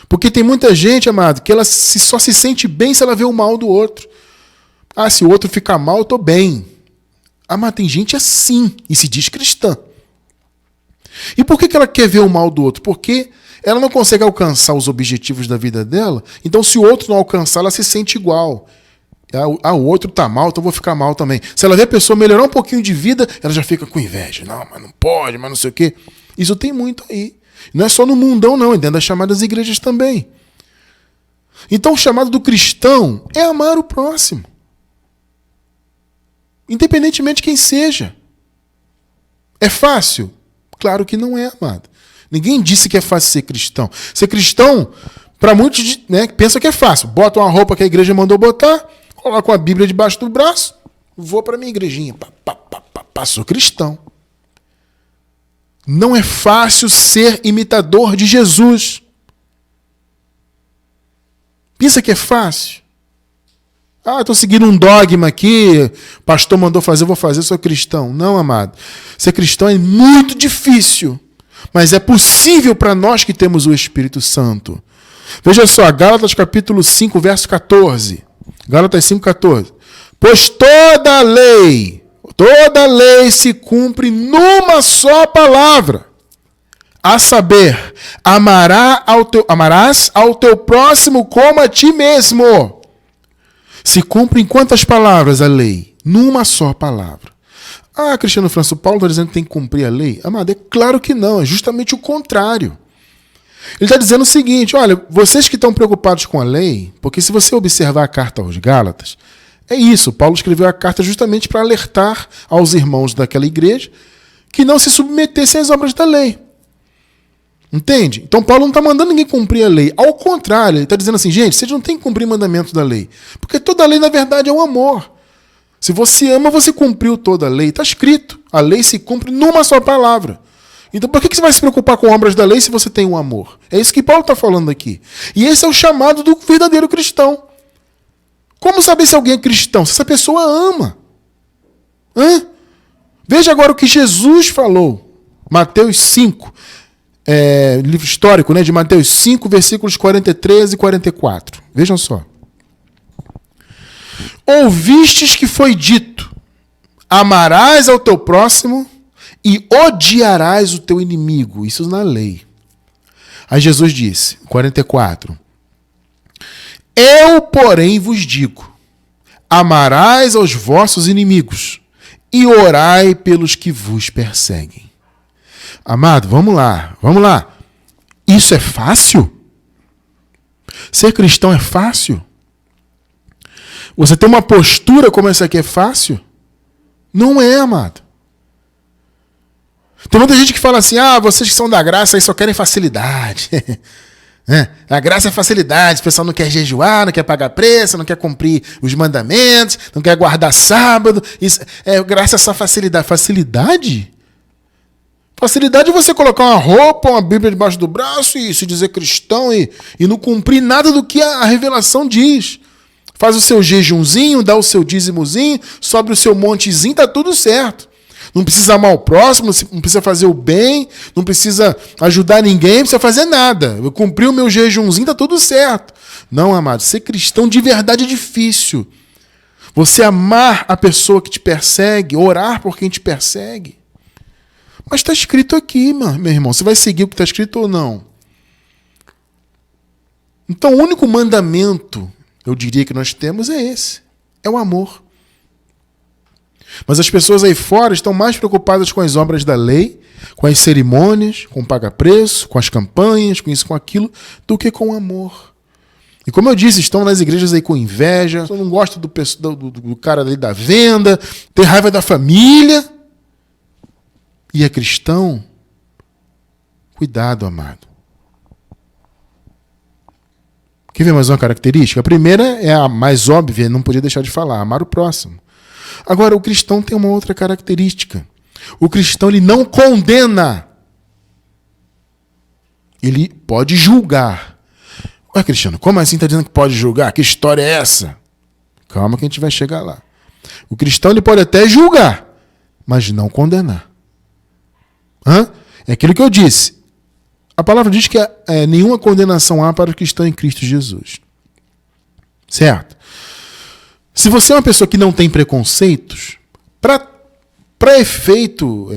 Porque tem muita gente, amado, que ela só se sente bem se ela vê o mal do outro. Ah, se o outro ficar mal, eu estou bem. Ah, mas tem gente assim, e se diz cristã. E por que ela quer ver o mal do outro? Porque ela não consegue alcançar os objetivos da vida dela, então se o outro não alcançar, ela se sente igual. O outro tá mal, então eu vou ficar mal também. Se ela vê a pessoa melhorar um pouquinho de vida, ela já fica com inveja. Não, mas não pode, mas não sei o quê. Isso tem muito aí. Não é só no mundão, não, é dentro das chamadas igrejas também. Então o chamado do cristão é amar o próximo. Independentemente de quem seja. É fácil? Claro que não é, amado. Ninguém disse que é fácil ser cristão. Ser cristão, para muitos, né, pensa que é fácil. Bota uma roupa que a igreja mandou botar, coloca uma Bíblia debaixo do braço, vou para minha igrejinha. Sou cristão. Não é fácil ser imitador de Jesus. Pensa que é fácil? Ah, estou seguindo um dogma aqui, o pastor mandou fazer, eu vou fazer, sou cristão. Não, amado. Ser cristão é muito difícil, mas é possível para nós que temos o Espírito Santo. Veja só, Gálatas capítulo 5, verso 14. Gálatas 5, 14. Pois toda lei se cumpre numa só palavra, a saber, amarás ao teu próximo como a ti mesmo. Se cumpre em quantas palavras a lei? Numa só palavra. Ah, Cristiano Franço, Paulo está dizendo que tem que cumprir a lei? Amado, é claro que não, é justamente o contrário. Ele está dizendo o seguinte, olha, vocês que estão preocupados com a lei, porque se você observar a carta aos Gálatas, é isso, Paulo escreveu a carta justamente para alertar aos irmãos daquela igreja que não se submetessem às obras da lei. Entende? Então Paulo não está mandando ninguém cumprir a lei. Ao contrário, ele está dizendo assim, gente, vocês não têm que cumprir mandamentos da lei. Porque toda a lei, na verdade, é o amor. Se você ama, você cumpriu toda a lei. Está escrito. A lei se cumpre numa só palavra. Então por que você vai se preocupar com obras da lei se você tem um amor? É isso que Paulo está falando aqui. E esse é o chamado do verdadeiro cristão. Como saber se alguém é cristão? Se essa pessoa ama. Veja agora o que Jesus falou. Mateus 5. Livro histórico, né, de Mateus 5, versículos 43 e 44. Vejam só. Ouvistes que foi dito, amarás ao teu próximo e odiarás o teu inimigo. Isso na lei. Aí Jesus disse, 44. Eu, porém, vos digo, amarás aos vossos inimigos e orai pelos que vos perseguem. Amado, vamos lá. Isso é fácil? Ser cristão é fácil? Você ter uma postura como essa aqui é fácil? Não é, amado. Tem muita gente que fala assim, vocês que são da graça aí só querem facilidade. A graça é facilidade, o pessoal não quer jejuar, não quer pagar preço, não quer cumprir os mandamentos, não quer guardar sábado. Graça é só facilidade. Facilidade? Facilidade é você colocar uma roupa, uma Bíblia debaixo do braço e se dizer cristão e não cumprir nada do que a revelação diz. Faz o seu jejumzinho, dá o seu dízimozinho, sobe o seu montezinho, tá tudo certo. Não precisa amar o próximo, não precisa fazer o bem, não precisa ajudar ninguém, não precisa fazer nada. Eu cumpri o meu jejumzinho, tá tudo certo. Não, amado, ser cristão de verdade é difícil. Você amar a pessoa que te persegue, orar por quem te persegue. Mas está escrito aqui, meu irmão. Você vai seguir o que está escrito ou não? Então, o único mandamento, eu diria, que nós temos é esse. É o amor. Mas as pessoas aí fora estão mais preocupadas com as obras da lei, com as cerimônias, com o paga-preço, com as campanhas, com isso, com aquilo, do que com o amor. E como eu disse, estão nas igrejas aí com inveja, não gosta do cara ali da venda, tem raiva da família. E é cristão? Cuidado, amado. Quer ver mais uma característica? A primeira é a mais óbvia, não podia deixar de falar, amar o próximo. Agora, o cristão tem uma outra característica. O cristão, ele não condena. Ele pode julgar. Ué, Cristiano, como assim está dizendo que pode julgar? Que história é essa? Calma que a gente vai chegar lá. O cristão, ele pode até julgar, mas não condenar. É aquilo que eu disse. A palavra diz que nenhuma condenação há para o que está em Cristo Jesus. Certo? Se você é uma pessoa que não tem preconceitos, para efeito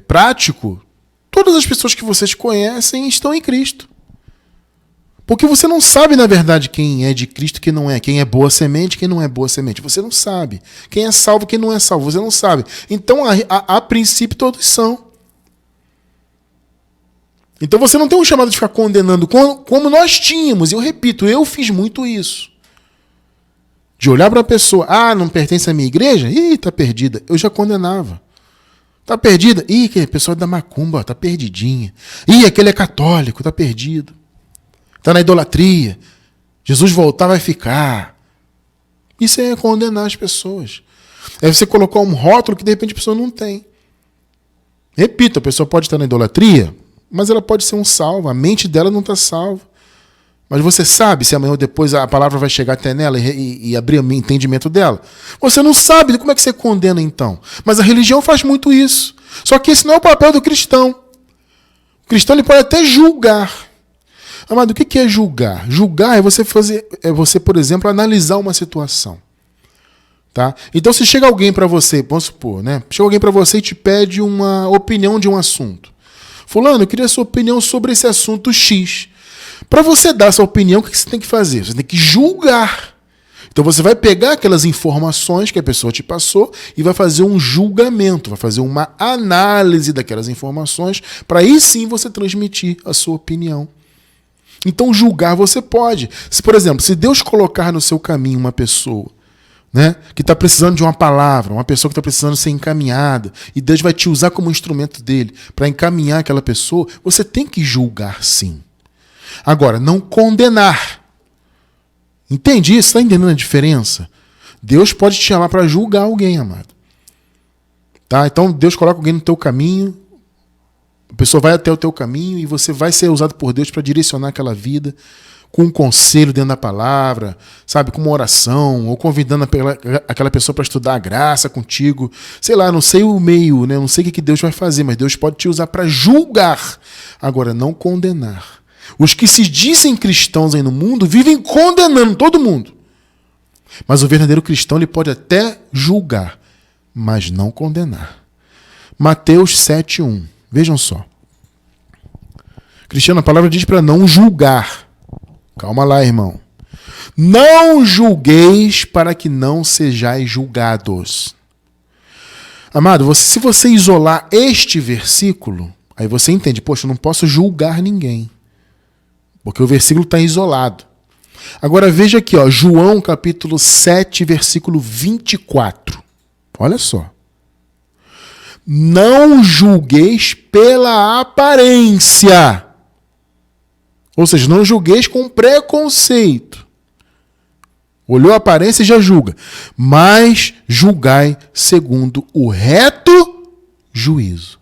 prático, todas as pessoas que vocês conhecem estão em Cristo. Porque você não sabe, na verdade, quem é de Cristo e quem não é. Quem é boa semente e quem não é boa semente. Você não sabe. Quem é salvo e quem não é salvo. Você não sabe. Então, a princípio, todos são. Então você não tem um chamado de ficar condenando como nós tínhamos. E eu repito, eu fiz muito isso. De olhar para a pessoa, não pertence à minha igreja? Ih, tá perdida. Eu já condenava. Tá perdida? Ih, que pessoa da macumba, tá perdidinha. Ih, aquele é católico, tá perdido. Tá na idolatria. Jesus voltar vai ficar. Isso é condenar as pessoas. É você colocar um rótulo que de repente a pessoa não tem. Repito, a pessoa pode estar na idolatria, mas ela pode ser um salvo. A mente dela não está salva. Mas você sabe se amanhã ou depois a palavra vai chegar até nela e abrir o entendimento dela? Você não sabe, como é que você condena então? Mas a religião faz muito isso. Só que esse não é o papel do cristão. O cristão ele pode até julgar. Amado, o que é julgar? Julgar é você, por exemplo, analisar uma situação. Tá? Então, se chega alguém para você, vamos supor, né? Chega alguém para você e te pede uma opinião de um assunto. Fulano, eu queria a sua opinião sobre esse assunto X. Para você dar essa opinião, o que você tem que fazer? Você tem que julgar. Então você vai pegar aquelas informações que a pessoa te passou e vai fazer um julgamento, vai fazer uma análise daquelas informações para aí sim você transmitir a sua opinião. Então julgar você pode. Se, por exemplo, se Deus colocar no seu caminho uma pessoa, né, que está precisando de uma palavra, uma pessoa que está precisando ser encaminhada, e Deus vai te usar como instrumento dele para encaminhar aquela pessoa, você tem que julgar sim. Agora, não condenar. Entende isso? Está entendendo a diferença? Deus pode te chamar para julgar alguém, amado. Tá? Então, Deus coloca alguém no teu caminho, a pessoa vai até o teu caminho e você vai ser usado por Deus para direcionar aquela vida com um conselho dentro da palavra, sabe? Com uma oração, ou convidando aquela pessoa para estudar a graça contigo. Sei lá, não sei o meio, né? Não sei o que Deus vai fazer, mas Deus pode te usar para julgar. Agora, não condenar. Os que se dizem cristãos aí no mundo vivem condenando todo mundo. Mas o verdadeiro cristão ele pode até julgar, mas não condenar. Mateus 7:1. Vejam só. Cristiano, a palavra diz para não julgar. Calma lá, irmão. Não julgueis para que não sejais julgados. Amado, se você isolar este versículo, aí você entende, poxa, eu não posso julgar ninguém. Porque o versículo está isolado. Agora veja aqui, ó, João capítulo 7, versículo 24. Olha só. Não julgueis pela aparência. Ou seja, não julgueis com preconceito. Olhou a aparência e já julga. Mas julgai segundo o reto juízo.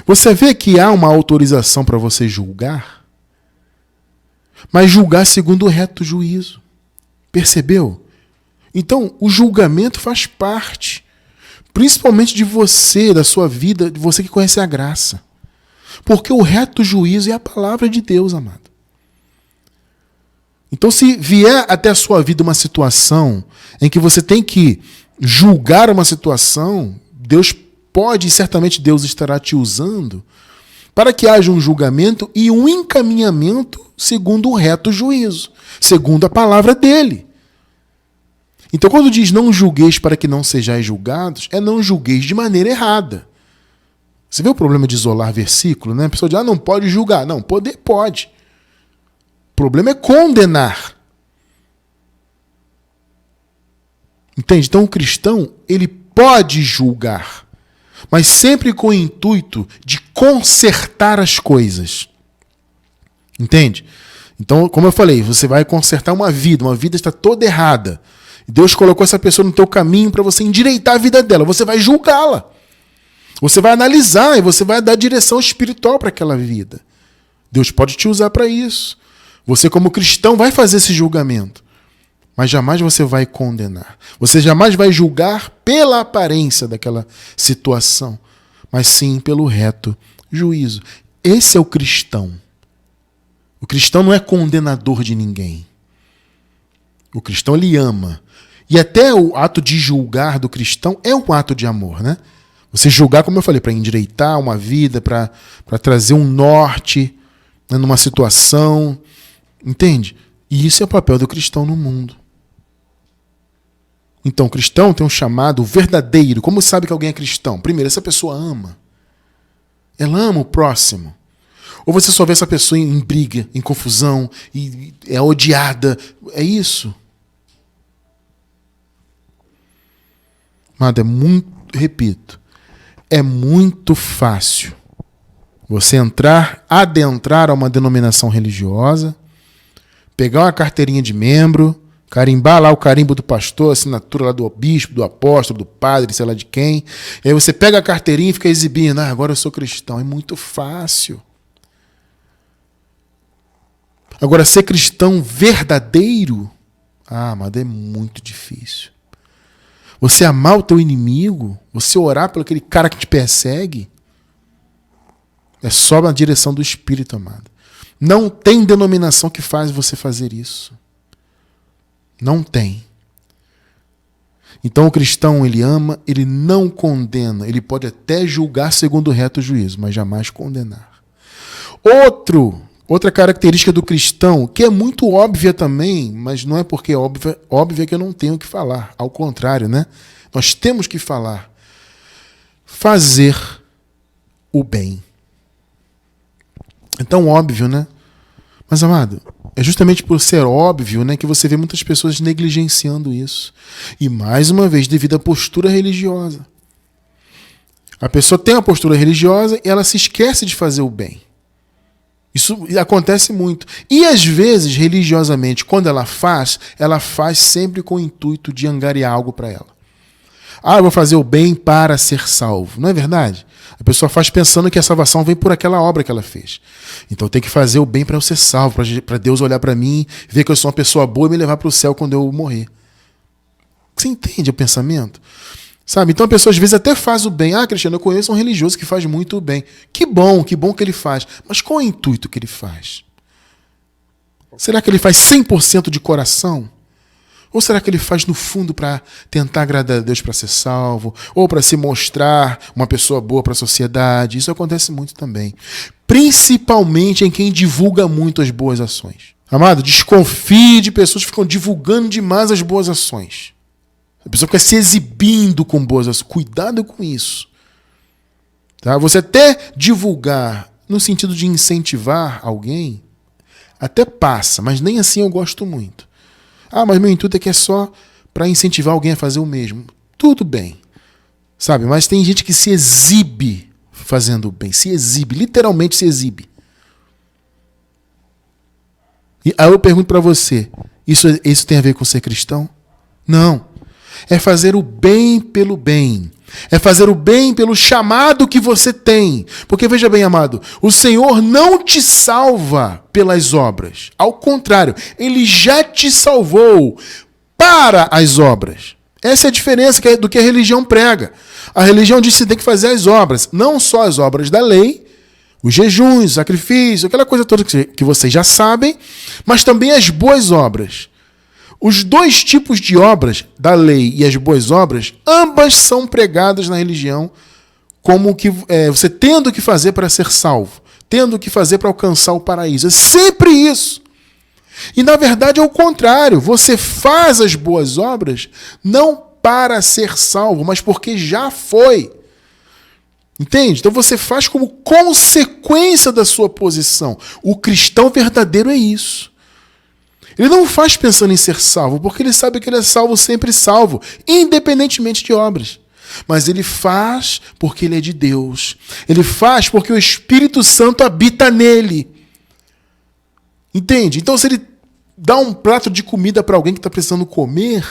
Você vê que há uma autorização para você julgar, mas julgar segundo o reto juízo. Percebeu? Então, o julgamento faz parte, principalmente de você, da sua vida, de você que conhece a graça. Porque o reto juízo é a palavra de Deus, amado. Então, se vier até a sua vida uma situação em que você tem que julgar uma situação, Deus pode, e certamente Deus estará te usando, para que haja um julgamento e um encaminhamento segundo o reto juízo, segundo a palavra dele. Então, quando diz não julgueis para que não sejais julgados, é não julgueis de maneira errada. Você vê o problema de isolar versículo, né? A pessoa diz, não pode julgar. Não, poder pode. O problema é condenar. Entende? Então o cristão, ele pode julgar, mas sempre com o intuito de consertar as coisas. Entende? Então, como eu falei, você vai consertar uma vida está toda errada. Deus colocou essa pessoa no teu caminho para você endireitar a vida dela. Você vai julgá-la. Você vai analisar e você vai dar direção espiritual para aquela vida. Deus pode te usar para isso. Você, como cristão, vai fazer esse julgamento. Mas jamais você vai condenar. Você jamais vai julgar pela aparência daquela situação, mas sim pelo reto juízo. Esse é o cristão. O cristão não é condenador de ninguém. O cristão, ele ama. E até o ato de julgar do cristão é um ato de amor, né? Você julgar, como eu falei, para endireitar uma vida, para trazer um norte, né, numa situação. Entende? E isso é o papel do cristão no mundo. Então, o cristão tem um chamado verdadeiro. Como sabe que alguém é cristão? Primeiro, essa pessoa ama. Ela ama o próximo. Ou você só vê essa pessoa em briga, em confusão, e é odiada. É isso. Mas repito, é muito fácil você adentrar a uma denominação religiosa, pegar uma carteirinha de membro, carimbar lá o carimbo do pastor, a assinatura lá do bispo, do apóstolo, do padre, sei lá de quem. E aí você pega a carteirinha e fica exibindo. Agora eu sou cristão. É muito fácil. Agora, ser cristão verdadeiro, amado, é muito difícil. Você amar o teu inimigo, você orar por aquele cara que te persegue, é só na direção do Espírito, amado. Não tem denominação que faz você fazer isso. Não tem. Então o cristão, ele ama, ele não condena. Ele pode até julgar segundo o reto juízo, mas jamais condenar. Outra característica do cristão, que é muito óbvia também, mas não é porque é óbvia que eu não tenho que falar. Ao contrário, né? Nós temos que falar. Fazer o bem. É tão óbvio, né? Mas, amado, é justamente por ser óbvio, né, que você vê muitas pessoas negligenciando isso. E, mais uma vez, devido à postura religiosa. A pessoa tem uma postura religiosa e ela se esquece de fazer o bem. Isso acontece muito. E, às vezes, religiosamente, quando ela faz sempre com o intuito de angariar algo para ela. Eu vou fazer o bem para ser salvo. Não é verdade? A pessoa faz pensando que a salvação vem por aquela obra que ela fez. Então tem que fazer o bem para eu ser salvo, para Deus olhar para mim, ver que eu sou uma pessoa boa e me levar para o céu quando eu morrer. Você entende o pensamento? Sabe? Então a pessoa às vezes até faz o bem. Cristiano, eu conheço um religioso que faz muito o bem. Que bom que ele faz. Mas qual é o intuito que ele faz? Será que ele faz 100% de coração? Ou será que ele faz no fundo para tentar agradar a Deus para ser salvo? Ou para se mostrar uma pessoa boa para a sociedade? Isso acontece muito também. Principalmente em quem divulga muito as boas ações. Amado, desconfie de pessoas que ficam divulgando demais as boas ações. A pessoa fica se exibindo com boas ações. Cuidado com isso. Tá? Você até divulgar no sentido de incentivar alguém, até passa, mas nem assim eu gosto muito. Mas meu intuito é que é só para incentivar alguém a fazer o mesmo. Tudo bem. Sabe? Mas tem gente que se exibe fazendo o bem. Se exibe. Literalmente se exibe. E aí eu pergunto para você. Isso tem a ver com ser cristão? Não. É fazer o bem pelo bem. É fazer o bem pelo chamado que você tem. Porque veja bem, amado, o Senhor não te salva pelas obras. Ao contrário, Ele já te salvou para as obras. Essa é a diferença do que a religião prega. A religião diz que você tem que fazer as obras. Não só as obras da lei, os jejuns, o sacrifício, aquela coisa toda que vocês já sabem, mas também as boas obras. Os dois tipos de obras, da lei e as boas obras, ambas são pregadas na religião como que você tendo que fazer para ser salvo, tendo que fazer para alcançar o paraíso. É sempre isso. E na verdade é o contrário. Você faz as boas obras não para ser salvo, mas porque já foi. Entende? Então você faz como consequência da sua posição. O cristão verdadeiro é isso. Ele não faz pensando em ser salvo, porque ele sabe que ele é salvo, sempre salvo, independentemente de obras. Mas ele faz porque ele é de Deus. Ele faz porque o Espírito Santo habita nele. Entende? Então se ele dá um prato de comida para alguém que está precisando comer,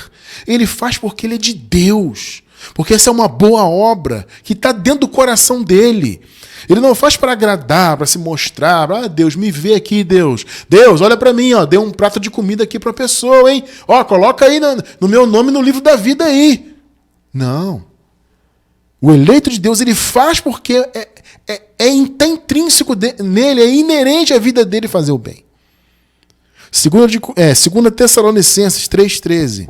ele faz porque ele é de Deus. Porque essa é uma boa obra que está dentro do coração dele. Ele não faz para agradar, para se mostrar. Deus, me vê aqui, Deus. Deus, olha para mim, dê um prato de comida aqui para a pessoa, hein? Coloca aí no meu nome no livro da vida aí. Não. O eleito de Deus, ele faz porque tá intrínseco nele, é inerente à vida dele fazer o bem. 2 Tessalonicenses 3,13.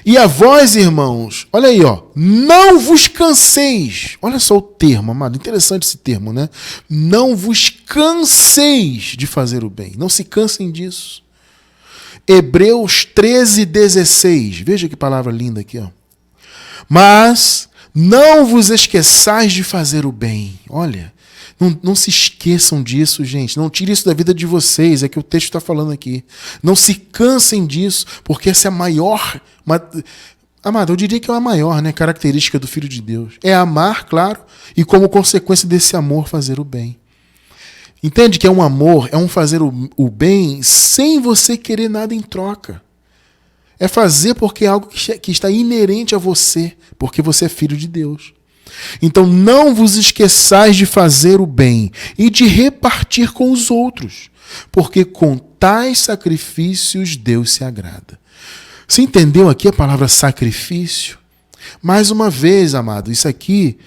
E a vós, irmãos, olha aí, não vos canseis. Olha só o termo, amado, interessante esse termo, né? Não vos canseis de fazer o bem. Não se cansem disso. Hebreus 13,16. Veja que palavra linda aqui, Mas não vos esqueçais de fazer o bem. Olha, não se esqueçam disso, gente. Não tire isso da vida de vocês. É que o texto está falando aqui. Não se cansem disso, porque essa é a maior... Amado, eu diria que é a maior, né, característica do Filho de Deus. É amar, claro, e como consequência desse amor, fazer o bem. Entende que é um amor, é um fazer o bem sem você querer nada em troca. É fazer porque é algo que está inerente a você, porque você é filho de Deus. Então não vos esqueçais de fazer o bem e de repartir com os outros, porque com tais sacrifícios Deus se agrada. Você entendeu aqui a palavra sacrifício? Mais uma vez, amado, isso aqui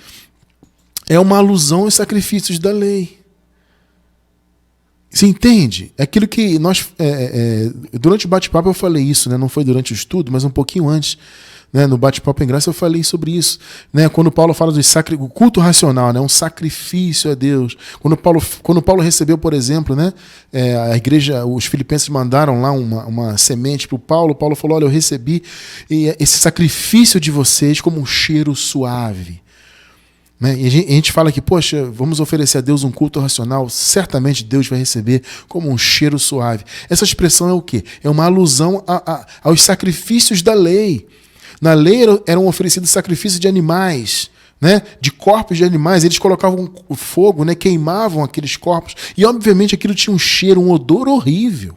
é uma alusão aos sacrifícios da lei. Você entende? É aquilo que nós... durante o bate-papo eu falei isso, né? Não foi durante o estudo, mas um pouquinho antes, né? No bate-papo em graça eu falei sobre isso. Né? Quando Paulo fala do culto racional, né? Um sacrifício a Deus. Quando Paulo recebeu, por exemplo, né? A igreja, os filipenses mandaram lá uma semente para o Paulo. Paulo falou, olha, eu recebi esse sacrifício de vocês como um cheiro suave. Né? E a gente fala que, poxa, vamos oferecer a Deus um culto racional, certamente Deus vai receber como um cheiro suave. Essa expressão é o quê? É uma alusão aos sacrifícios da lei. Na lei eram oferecidos sacrifícios de animais, né? De corpos de animais. Eles colocavam o fogo, né? Queimavam aqueles corpos e, obviamente, aquilo tinha um cheiro, um odor horrível.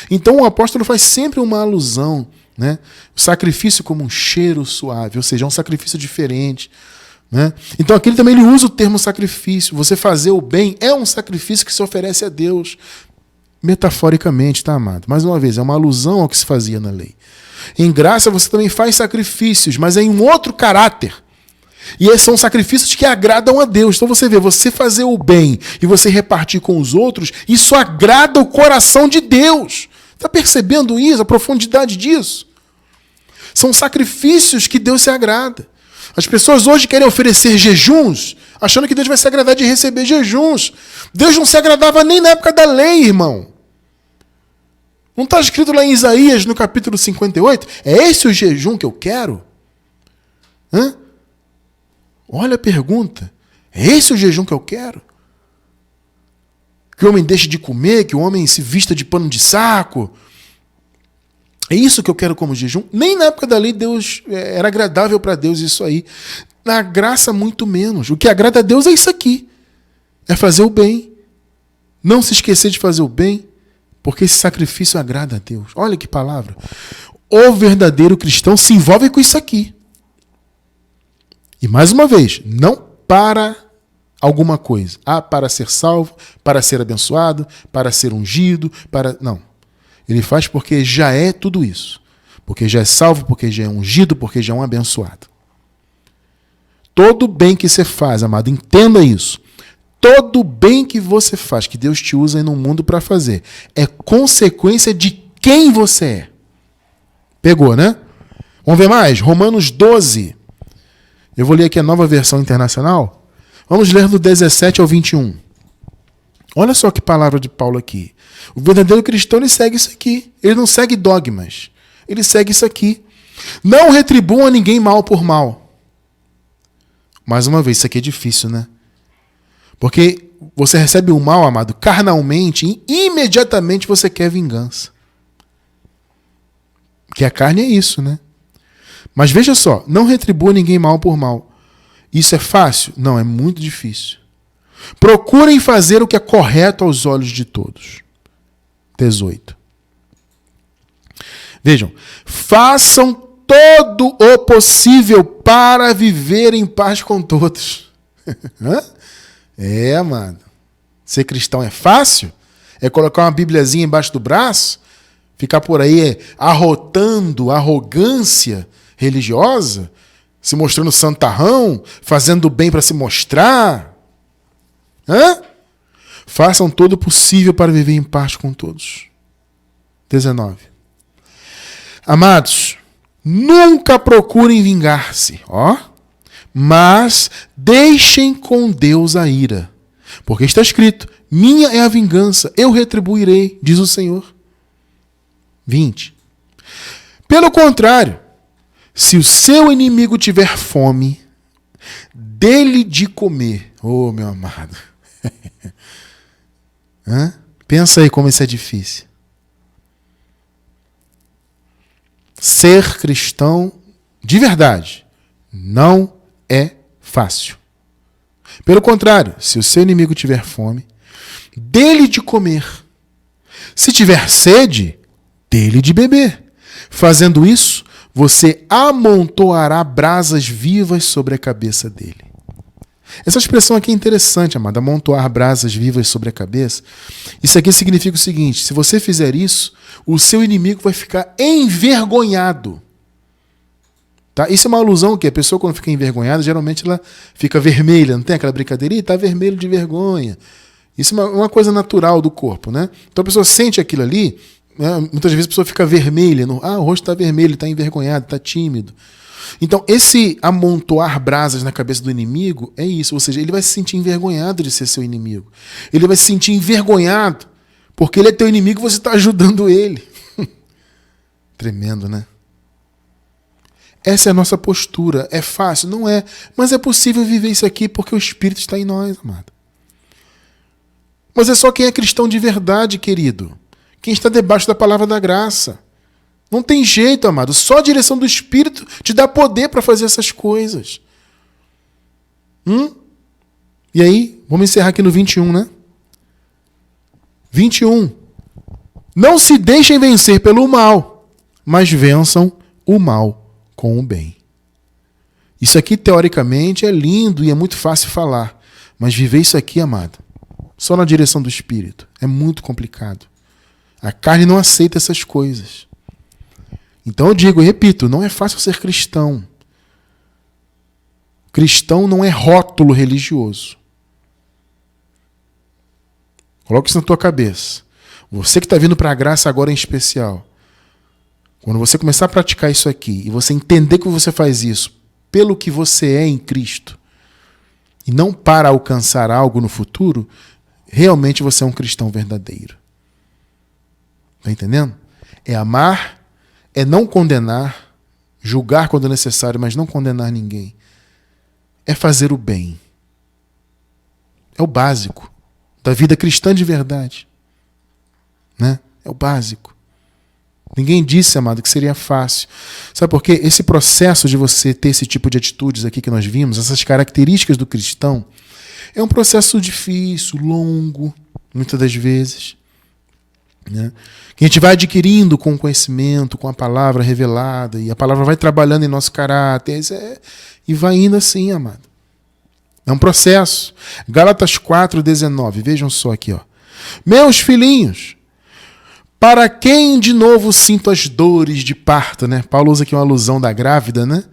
Então o apóstolo faz sempre uma alusão, né? O sacrifício como um cheiro suave, ou seja, é um sacrifício diferente. Né? Então aqui também ele usa o termo sacrifício. Você fazer o bem é um sacrifício que se oferece a Deus. Metaforicamente, tá, amado? Mais uma vez, é uma alusão ao que se fazia na lei. Em graça você também faz sacrifícios, mas é em um outro caráter. E esses são sacrifícios que agradam a Deus. Então você vê, você fazer o bem e você repartir com os outros, isso agrada o coração de Deus. Está percebendo isso, a profundidade disso? São sacrifícios que Deus se agrada. As pessoas hoje querem oferecer jejuns, achando que Deus vai se agradar de receber jejuns. Deus não se agradava nem na época da lei, irmão. Não está escrito lá em Isaías, no capítulo 58? É esse o jejum que eu quero? Hã? Olha a pergunta. É esse o jejum que eu quero? Que o homem deixe de comer, que o homem se vista de pano de saco? É isso que eu quero como jejum? Nem na época da lei Deus era agradável para Deus isso aí. Na graça, muito menos. O que agrada a Deus é isso aqui. É fazer o bem. Não se esquecer de fazer o bem, porque esse sacrifício agrada a Deus. Olha que palavra. O verdadeiro cristão se envolve com isso aqui. E mais uma vez, não para alguma coisa. Para ser salvo, para ser abençoado, para ser ungido, para... Não. Ele faz porque já é tudo isso. Porque já é salvo, porque já é ungido, porque já é um abençoado. Todo bem que você faz, amado, entenda isso. Todo bem que você faz, que Deus te usa aí no mundo para fazer, é consequência de quem você é. Pegou, né? Vamos ver mais? Romanos 12. Eu vou ler aqui a Nova Versão Internacional. Vamos ler do 17 ao 21. Olha só que palavra de Paulo aqui. O verdadeiro cristão, ele segue isso aqui. Ele não segue dogmas. Ele segue isso aqui. Não retribuam a ninguém mal por mal. Mais uma vez, isso aqui é difícil, né? Porque você recebe o mal, amado, carnalmente, e imediatamente você quer vingança. Porque a carne é isso, né? Mas veja só, não retribua ninguém mal por mal. Isso é fácil? Não, é muito difícil. Procurem fazer o que é correto aos olhos de todos. 18. Vejam, façam todo o possível para viver em paz com todos. Mano. Ser cristão é fácil? É colocar uma bibliazinha embaixo do braço? Ficar por aí arrotando arrogância religiosa? Se mostrando santarrão? Fazendo bem para se mostrar? Façam todo o possível para viver em paz com todos. 19. Amados, nunca procurem vingar-se, mas deixem com Deus a ira. Porque está escrito, minha é a vingança, eu retribuirei, diz o Senhor. 20. Pelo contrário, se o seu inimigo tiver fome, dê-lhe de comer. Oh, meu amado. Pensa aí como isso é difícil. Ser cristão de verdade não é fácil. Pelo contrário, se o seu inimigo tiver fome, dê-lhe de comer. Se tiver sede, dê-lhe de beber. Fazendo isso, você amontoará brasas vivas sobre a cabeça dele. Essa expressão aqui é interessante, amado, amontoar brasas vivas sobre a cabeça. Isso aqui significa o seguinte: se você fizer isso, o seu inimigo vai ficar envergonhado. Tá? Isso é uma alusão que a pessoa, quando fica envergonhada, geralmente ela fica vermelha, não tem aquela brincadeira? Está vermelho de vergonha. Isso é uma coisa natural do corpo, né? Então a pessoa sente aquilo ali, né? Muitas vezes a pessoa fica vermelha, o rosto está vermelho, está envergonhado, está tímido. Então esse amontoar brasas na cabeça do inimigo é isso, ou seja, ele vai se sentir envergonhado de ser seu inimigo. Ele vai se sentir envergonhado porque ele é teu inimigo e você está ajudando ele. Tremendo, né? Essa é a nossa postura. É fácil? Não é. Mas é possível viver isso aqui porque o Espírito está em nós, amado. Mas é só quem é cristão de verdade, querido. Quem está debaixo da palavra da graça. Não tem jeito, amado. Só a direção do Espírito te dá poder para fazer essas coisas. E aí, vamos encerrar aqui no 21, né? 21. Não se deixem vencer pelo mal, mas vençam o mal com o bem. Isso aqui, teoricamente, é lindo e é muito fácil falar. Mas viver isso aqui, amado, só na direção do Espírito, é muito complicado. A carne não aceita essas coisas. Então eu digo e repito, não é fácil ser cristão. Cristão não é rótulo religioso. Coloque isso na tua cabeça. Você que está vindo para a graça agora em especial, quando você começar a praticar isso aqui e você entender que você faz isso pelo que você é em Cristo e não para alcançar algo no futuro, realmente você é um cristão verdadeiro. Está entendendo? É amar, é não condenar, julgar quando necessário, mas não condenar ninguém. É fazer o bem. É o básico da vida cristã de verdade. Né? É o básico. Ninguém disse, amado, que seria fácil. Sabe por quê? Esse processo de você ter esse tipo de atitudes aqui que nós vimos, essas características do cristão, é um processo difícil, longo, muitas das vezes. Né? Que a gente vai adquirindo com o conhecimento, com a palavra revelada, e a palavra vai trabalhando em nosso caráter, e vai indo assim, amado. É um processo. Gálatas 4:19, vejam só aqui, ó. Meus filhinhos, para quem de novo sinto as dores de parto, né? Paulo usa aqui uma alusão da grávida, né?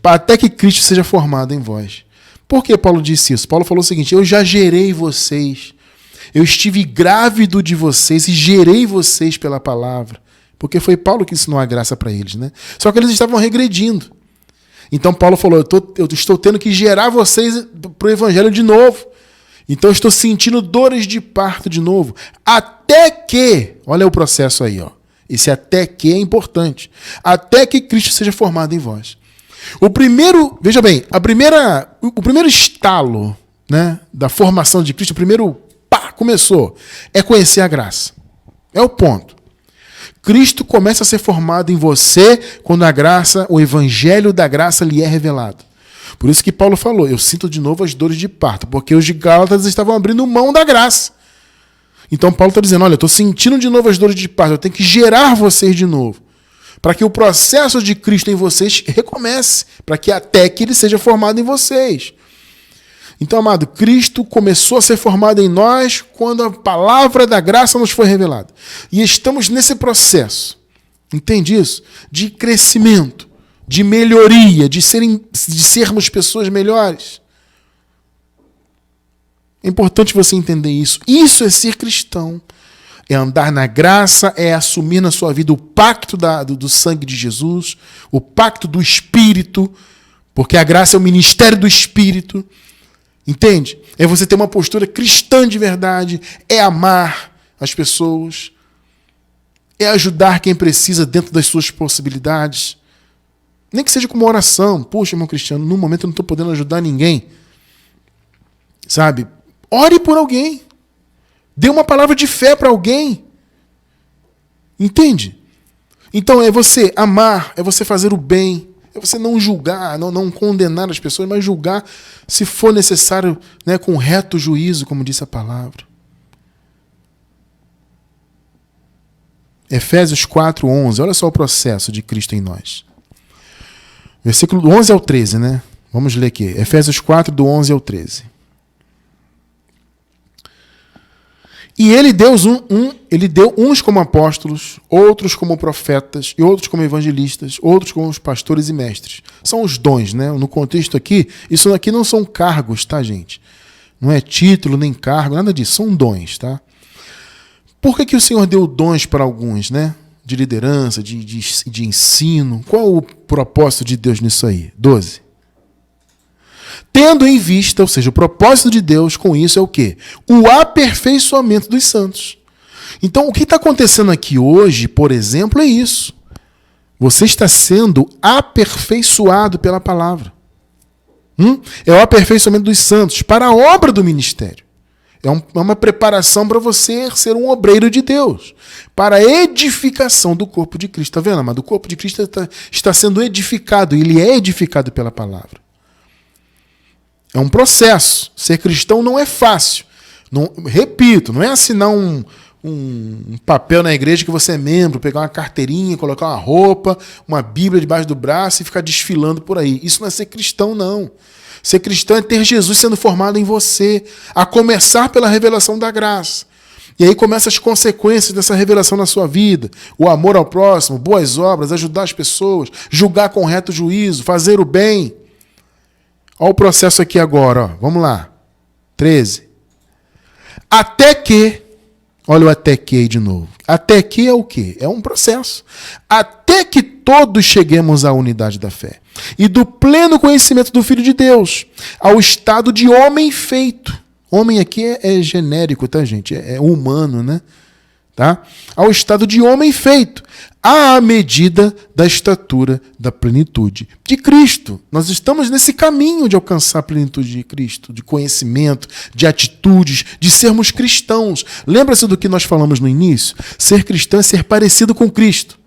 Até que Cristo seja formado em vós. Por que Paulo disse isso? Paulo falou o seguinte: eu já gerei vocês, eu estive grávido de vocês e gerei vocês pela palavra. Porque foi Paulo que ensinou a graça para eles, né? Só que eles estavam regredindo. Então Paulo falou: eu estou tendo que gerar vocês para o evangelho de novo. Então eu estou sentindo dores de parto de novo. Até que, olha o processo aí, ó. Esse até que é importante. Até que Cristo seja formado em vós. O primeiro, veja bem, o primeiro estalo, né, da formação de Cristo, o primeiro começou, é conhecer a graça. É o ponto. Cristo começa a ser formado em você quando a graça, o evangelho da graça lhe é revelado. Por isso que Paulo falou: eu sinto de novo as dores de parto, porque os de Gálatas estavam abrindo mão da graça. Então Paulo está dizendo: olha, eu estou sentindo de novo as dores de parto, eu tenho que gerar vocês de novo, para que o processo de Cristo em vocês recomece, para que até que ele seja formado em vocês. Então, amado, Cristo começou a ser formado em nós quando a palavra da graça nos foi revelada. E estamos nesse processo, entende isso? De crescimento, de melhoria, de sermos pessoas melhores. É importante você entender isso. Isso é ser cristão. É andar na graça, é assumir na sua vida o pacto do sangue de Jesus, o pacto do Espírito, porque a graça é o ministério do Espírito. Entende? É você ter uma postura cristã de verdade, é amar as pessoas, é ajudar quem precisa dentro das suas possibilidades. Nem que seja com uma oração. Poxa, irmão Cristiano, no momento eu não estou podendo ajudar ninguém. Sabe? Ore por alguém. Dê uma palavra de fé para alguém. Entende? Então é você amar, é você fazer o bem, é você não julgar, não condenar as pessoas, mas julgar se for necessário, né, com reto juízo, como disse a palavra. Efésios 4:11, olha só o processo de Cristo em nós. Versículo 11 ao 13, né? Vamos ler aqui. Efésios 4, do 11 ao 13. E ele deu uns como apóstolos, outros como profetas, e outros como evangelistas, outros como os pastores e mestres. São os dons, né? No contexto aqui, isso aqui não são cargos, tá, gente? Não é título, nem cargo, nada disso. São dons, tá? Por que o Senhor deu dons para alguns, né? De liderança, de ensino. Qual o propósito de Deus nisso aí? 12. Tendo em vista, ou seja, o propósito de Deus com isso é o quê? O aperfeiçoamento dos santos. Então, o que está acontecendo aqui hoje, por exemplo, é isso. Você está sendo aperfeiçoado pela palavra. É o aperfeiçoamento dos santos para a obra do ministério. É uma preparação para você ser um obreiro de Deus, para a edificação do corpo de Cristo. Está vendo, amado? O corpo de Cristo está sendo edificado, ele é edificado pela palavra. É um processo. Ser cristão não é fácil. Não, repito, não é assinar um papel na igreja que você é membro, pegar uma carteirinha, colocar uma roupa, uma Bíblia debaixo do braço e ficar desfilando por aí. Isso não é ser cristão, não. Ser cristão é ter Jesus sendo formado em você, a começar pela revelação da graça. E aí começam as consequências dessa revelação na sua vida. O amor ao próximo, boas obras, ajudar as pessoas, julgar com reto juízo, fazer o bem. Olha o processo aqui agora, ó. Vamos lá. 13. Até que, olha o até que aí de novo. Até que é o quê? É um processo. Até que todos cheguemos à unidade da fé e do pleno conhecimento do Filho de Deus, ao estado de homem feito. Homem aqui é genérico, tá, gente? É humano, né? Tá? Ao estado de homem feito, à medida da estatura da plenitude de Cristo. Nós estamos nesse caminho de alcançar a plenitude de Cristo, de conhecimento, de atitudes, de sermos cristãos. Lembra-se do que nós falamos no início? Ser cristão é ser parecido com Cristo.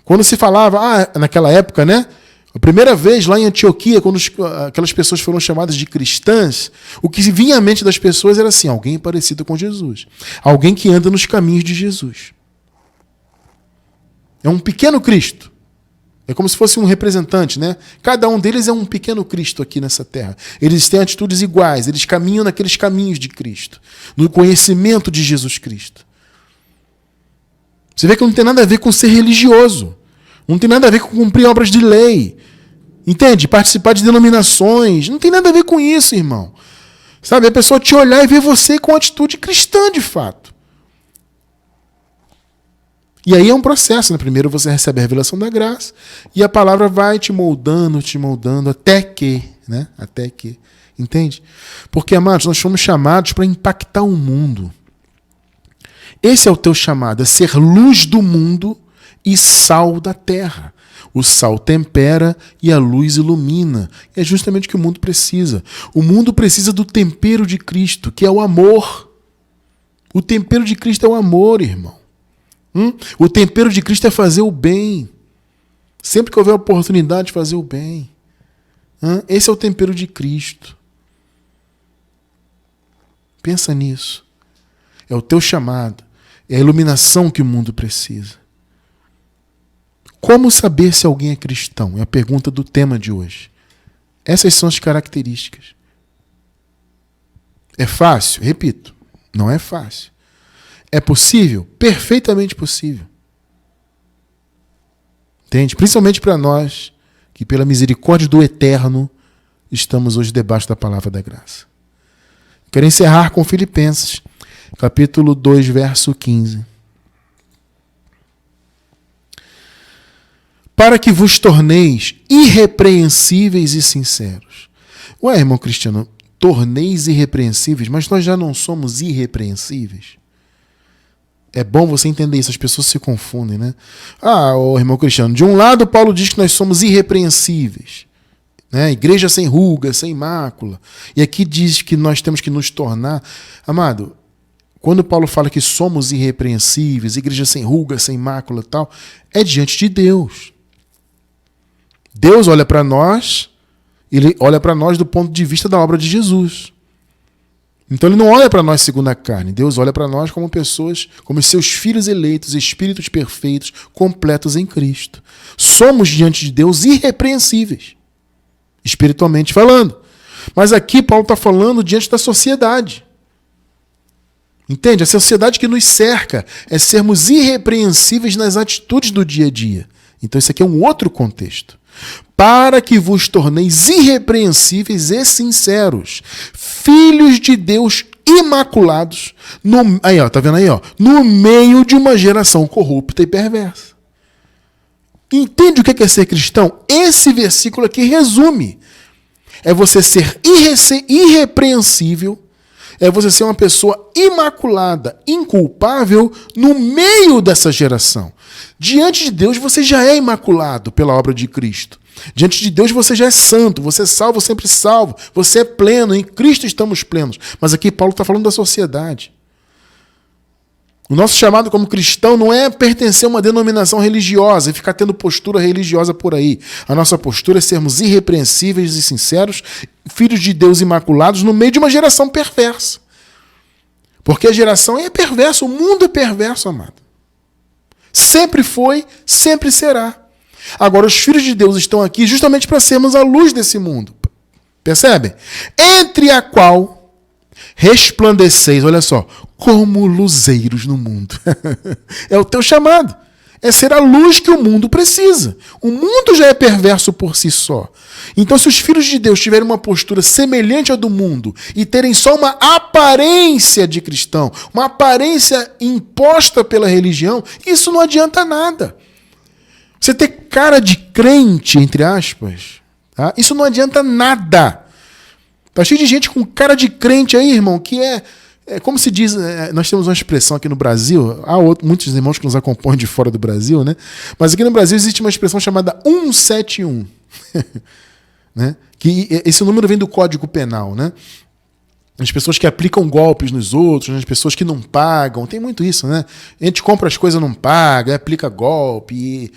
Quando se falava, naquela época, né? A primeira vez lá em Antioquia, quando aquelas pessoas foram chamadas de cristãs, o que vinha à mente das pessoas era assim, alguém parecido com Jesus. Alguém que anda nos caminhos de Jesus. É um pequeno Cristo. É como se fosse um representante, né? Cada um deles é um pequeno Cristo aqui nessa terra. Eles têm atitudes iguais, eles caminham naqueles caminhos de Cristo, no conhecimento de Jesus Cristo. Você vê que não tem nada a ver com ser religioso. Não tem nada a ver com cumprir obras de lei. Entende? Participar de denominações. Não tem nada a ver com isso, irmão. Sabe? A pessoa te olhar e ver você com atitude cristã, de fato. E aí é um processo, né? Primeiro você recebe a revelação da graça e a palavra vai te moldando, até que, né? Até que. Entende? Porque, amados, nós fomos chamados para impactar o mundo. Esse é o teu chamado, é ser luz do mundo e sal da terra. O sal tempera e a luz ilumina. É justamente o que o mundo precisa. O mundo precisa do tempero de Cristo, que é o amor. O tempero de Cristo é o amor, irmão. O tempero de Cristo é fazer o bem. Sempre que houver oportunidade de fazer o bem. Esse é o tempero de Cristo. Pensa nisso. É o teu chamado. É a iluminação que o mundo precisa. Como saber se alguém é cristão? É a pergunta do tema de hoje. Essas são as características. É fácil? Repito, não é fácil. É possível? Perfeitamente possível. Entende? Principalmente para nós, que pela misericórdia do Eterno, estamos hoje debaixo da palavra da graça. Quero encerrar com Filipenses, capítulo 2, verso 15. Para que vos torneis irrepreensíveis e sinceros. Ué, irmão Cristiano, torneis irrepreensíveis, mas nós já não somos irrepreensíveis? É bom você entender isso, as pessoas se confundem, né? Irmão Cristiano, de um lado Paulo diz que nós somos irrepreensíveis, né? Igreja sem ruga, sem mácula. E aqui diz que nós temos que nos tornar... Amado, quando Paulo fala que somos irrepreensíveis, igreja sem ruga, sem mácula e tal, é diante de Deus. Deus olha para nós, ele olha para nós do ponto de vista da obra de Jesus. Então ele não olha para nós segundo a carne. Deus olha para nós como pessoas, como seus filhos eleitos, espíritos perfeitos, completos em Cristo. Somos diante de Deus irrepreensíveis. espiritualmente falando. Mas aqui Paulo está falando diante da sociedade. Entende? A sociedade que nos cerca é sermos irrepreensíveis nas atitudes do dia a dia. Então isso aqui é um outro contexto. Para que vos torneis irrepreensíveis e sinceros, filhos de Deus imaculados, tá vendo aí, no meio de uma geração corrupta e perversa. Entende o que é ser cristão? Esse versículo aqui resume. É você ser irrepreensível, é você ser uma pessoa imaculada, inculpável no meio dessa geração. Diante de Deus você já é imaculado pela obra de Cristo. Diante de Deus você já é santo, você é salvo, sempre salvo, você é pleno, em Cristo estamos plenos. Mas aqui Paulo está falando da sociedade. O nosso chamado como cristão não é pertencer a uma denominação religiosa e ficar tendo postura religiosa por aí. A nossa postura é sermos irrepreensíveis e sinceros, filhos de Deus imaculados no meio de uma geração perversa. Porque a geração é perversa, o mundo é perverso, amado. Sempre foi, sempre será. Agora, os filhos de Deus estão aqui justamente para sermos a luz desse mundo. Percebem? Entre a qual resplandeceis, olha só, como luzeiros no mundo. É o teu chamado. É ser a luz que o mundo precisa. O mundo já é perverso por si só. Então, se os filhos de Deus tiverem uma postura semelhante à do mundo e terem só uma aparência de cristão, uma aparência imposta pela religião, isso não adianta nada. Você ter cara de crente, entre aspas, tá? Isso não adianta nada. Tá cheio de gente com cara de crente aí, irmão, que é como se diz, nós temos uma expressão aqui no Brasil, há muitos irmãos que nos acompanham de fora do Brasil, né? Mas aqui no Brasil existe uma expressão chamada 171, né? Que esse número vem do Código Penal, né? As pessoas que aplicam golpes nos outros, as pessoas que não pagam, tem muito isso, né? A gente compra as coisas, não paga, aplica golpe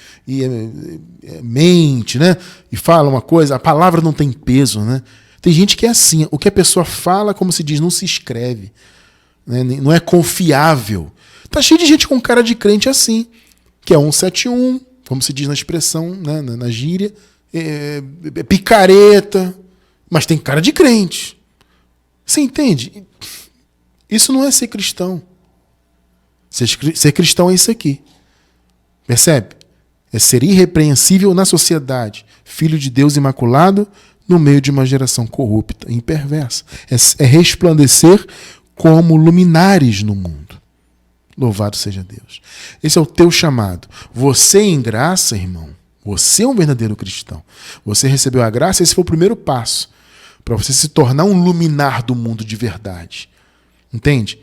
mente, né? E fala uma coisa, a palavra não tem peso, né? Tem gente que é assim, o que a pessoa fala, como se diz, não se escreve, né? Não é confiável. Tá cheio de gente com cara de crente assim, que é 171, como se diz na expressão, né? na gíria, é picareta, mas tem cara de crente. Você entende? Isso não é ser cristão. Ser cristão é isso aqui. Percebe? É ser irrepreensível na sociedade, filho de Deus imaculado, no meio de uma geração corrupta e perversa. É resplandecer como luminares no mundo. Louvado seja Deus. Esse é o teu chamado. Você em graça, irmão, você é um verdadeiro cristão. Você recebeu a graça, esse foi o primeiro passo para você se tornar um luminar do mundo de verdade. Entende?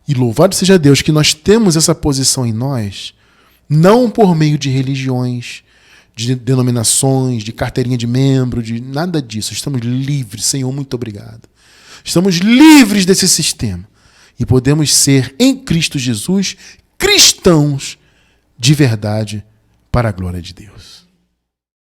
E louvado seja Deus que nós temos essa posição em nós, não por meio de religiões, de denominações, de carteirinha de membro, de nada disso. Estamos livres, Senhor, muito obrigado. Estamos livres desse sistema. E podemos ser, em Cristo Jesus, cristãos de verdade para a glória de Deus.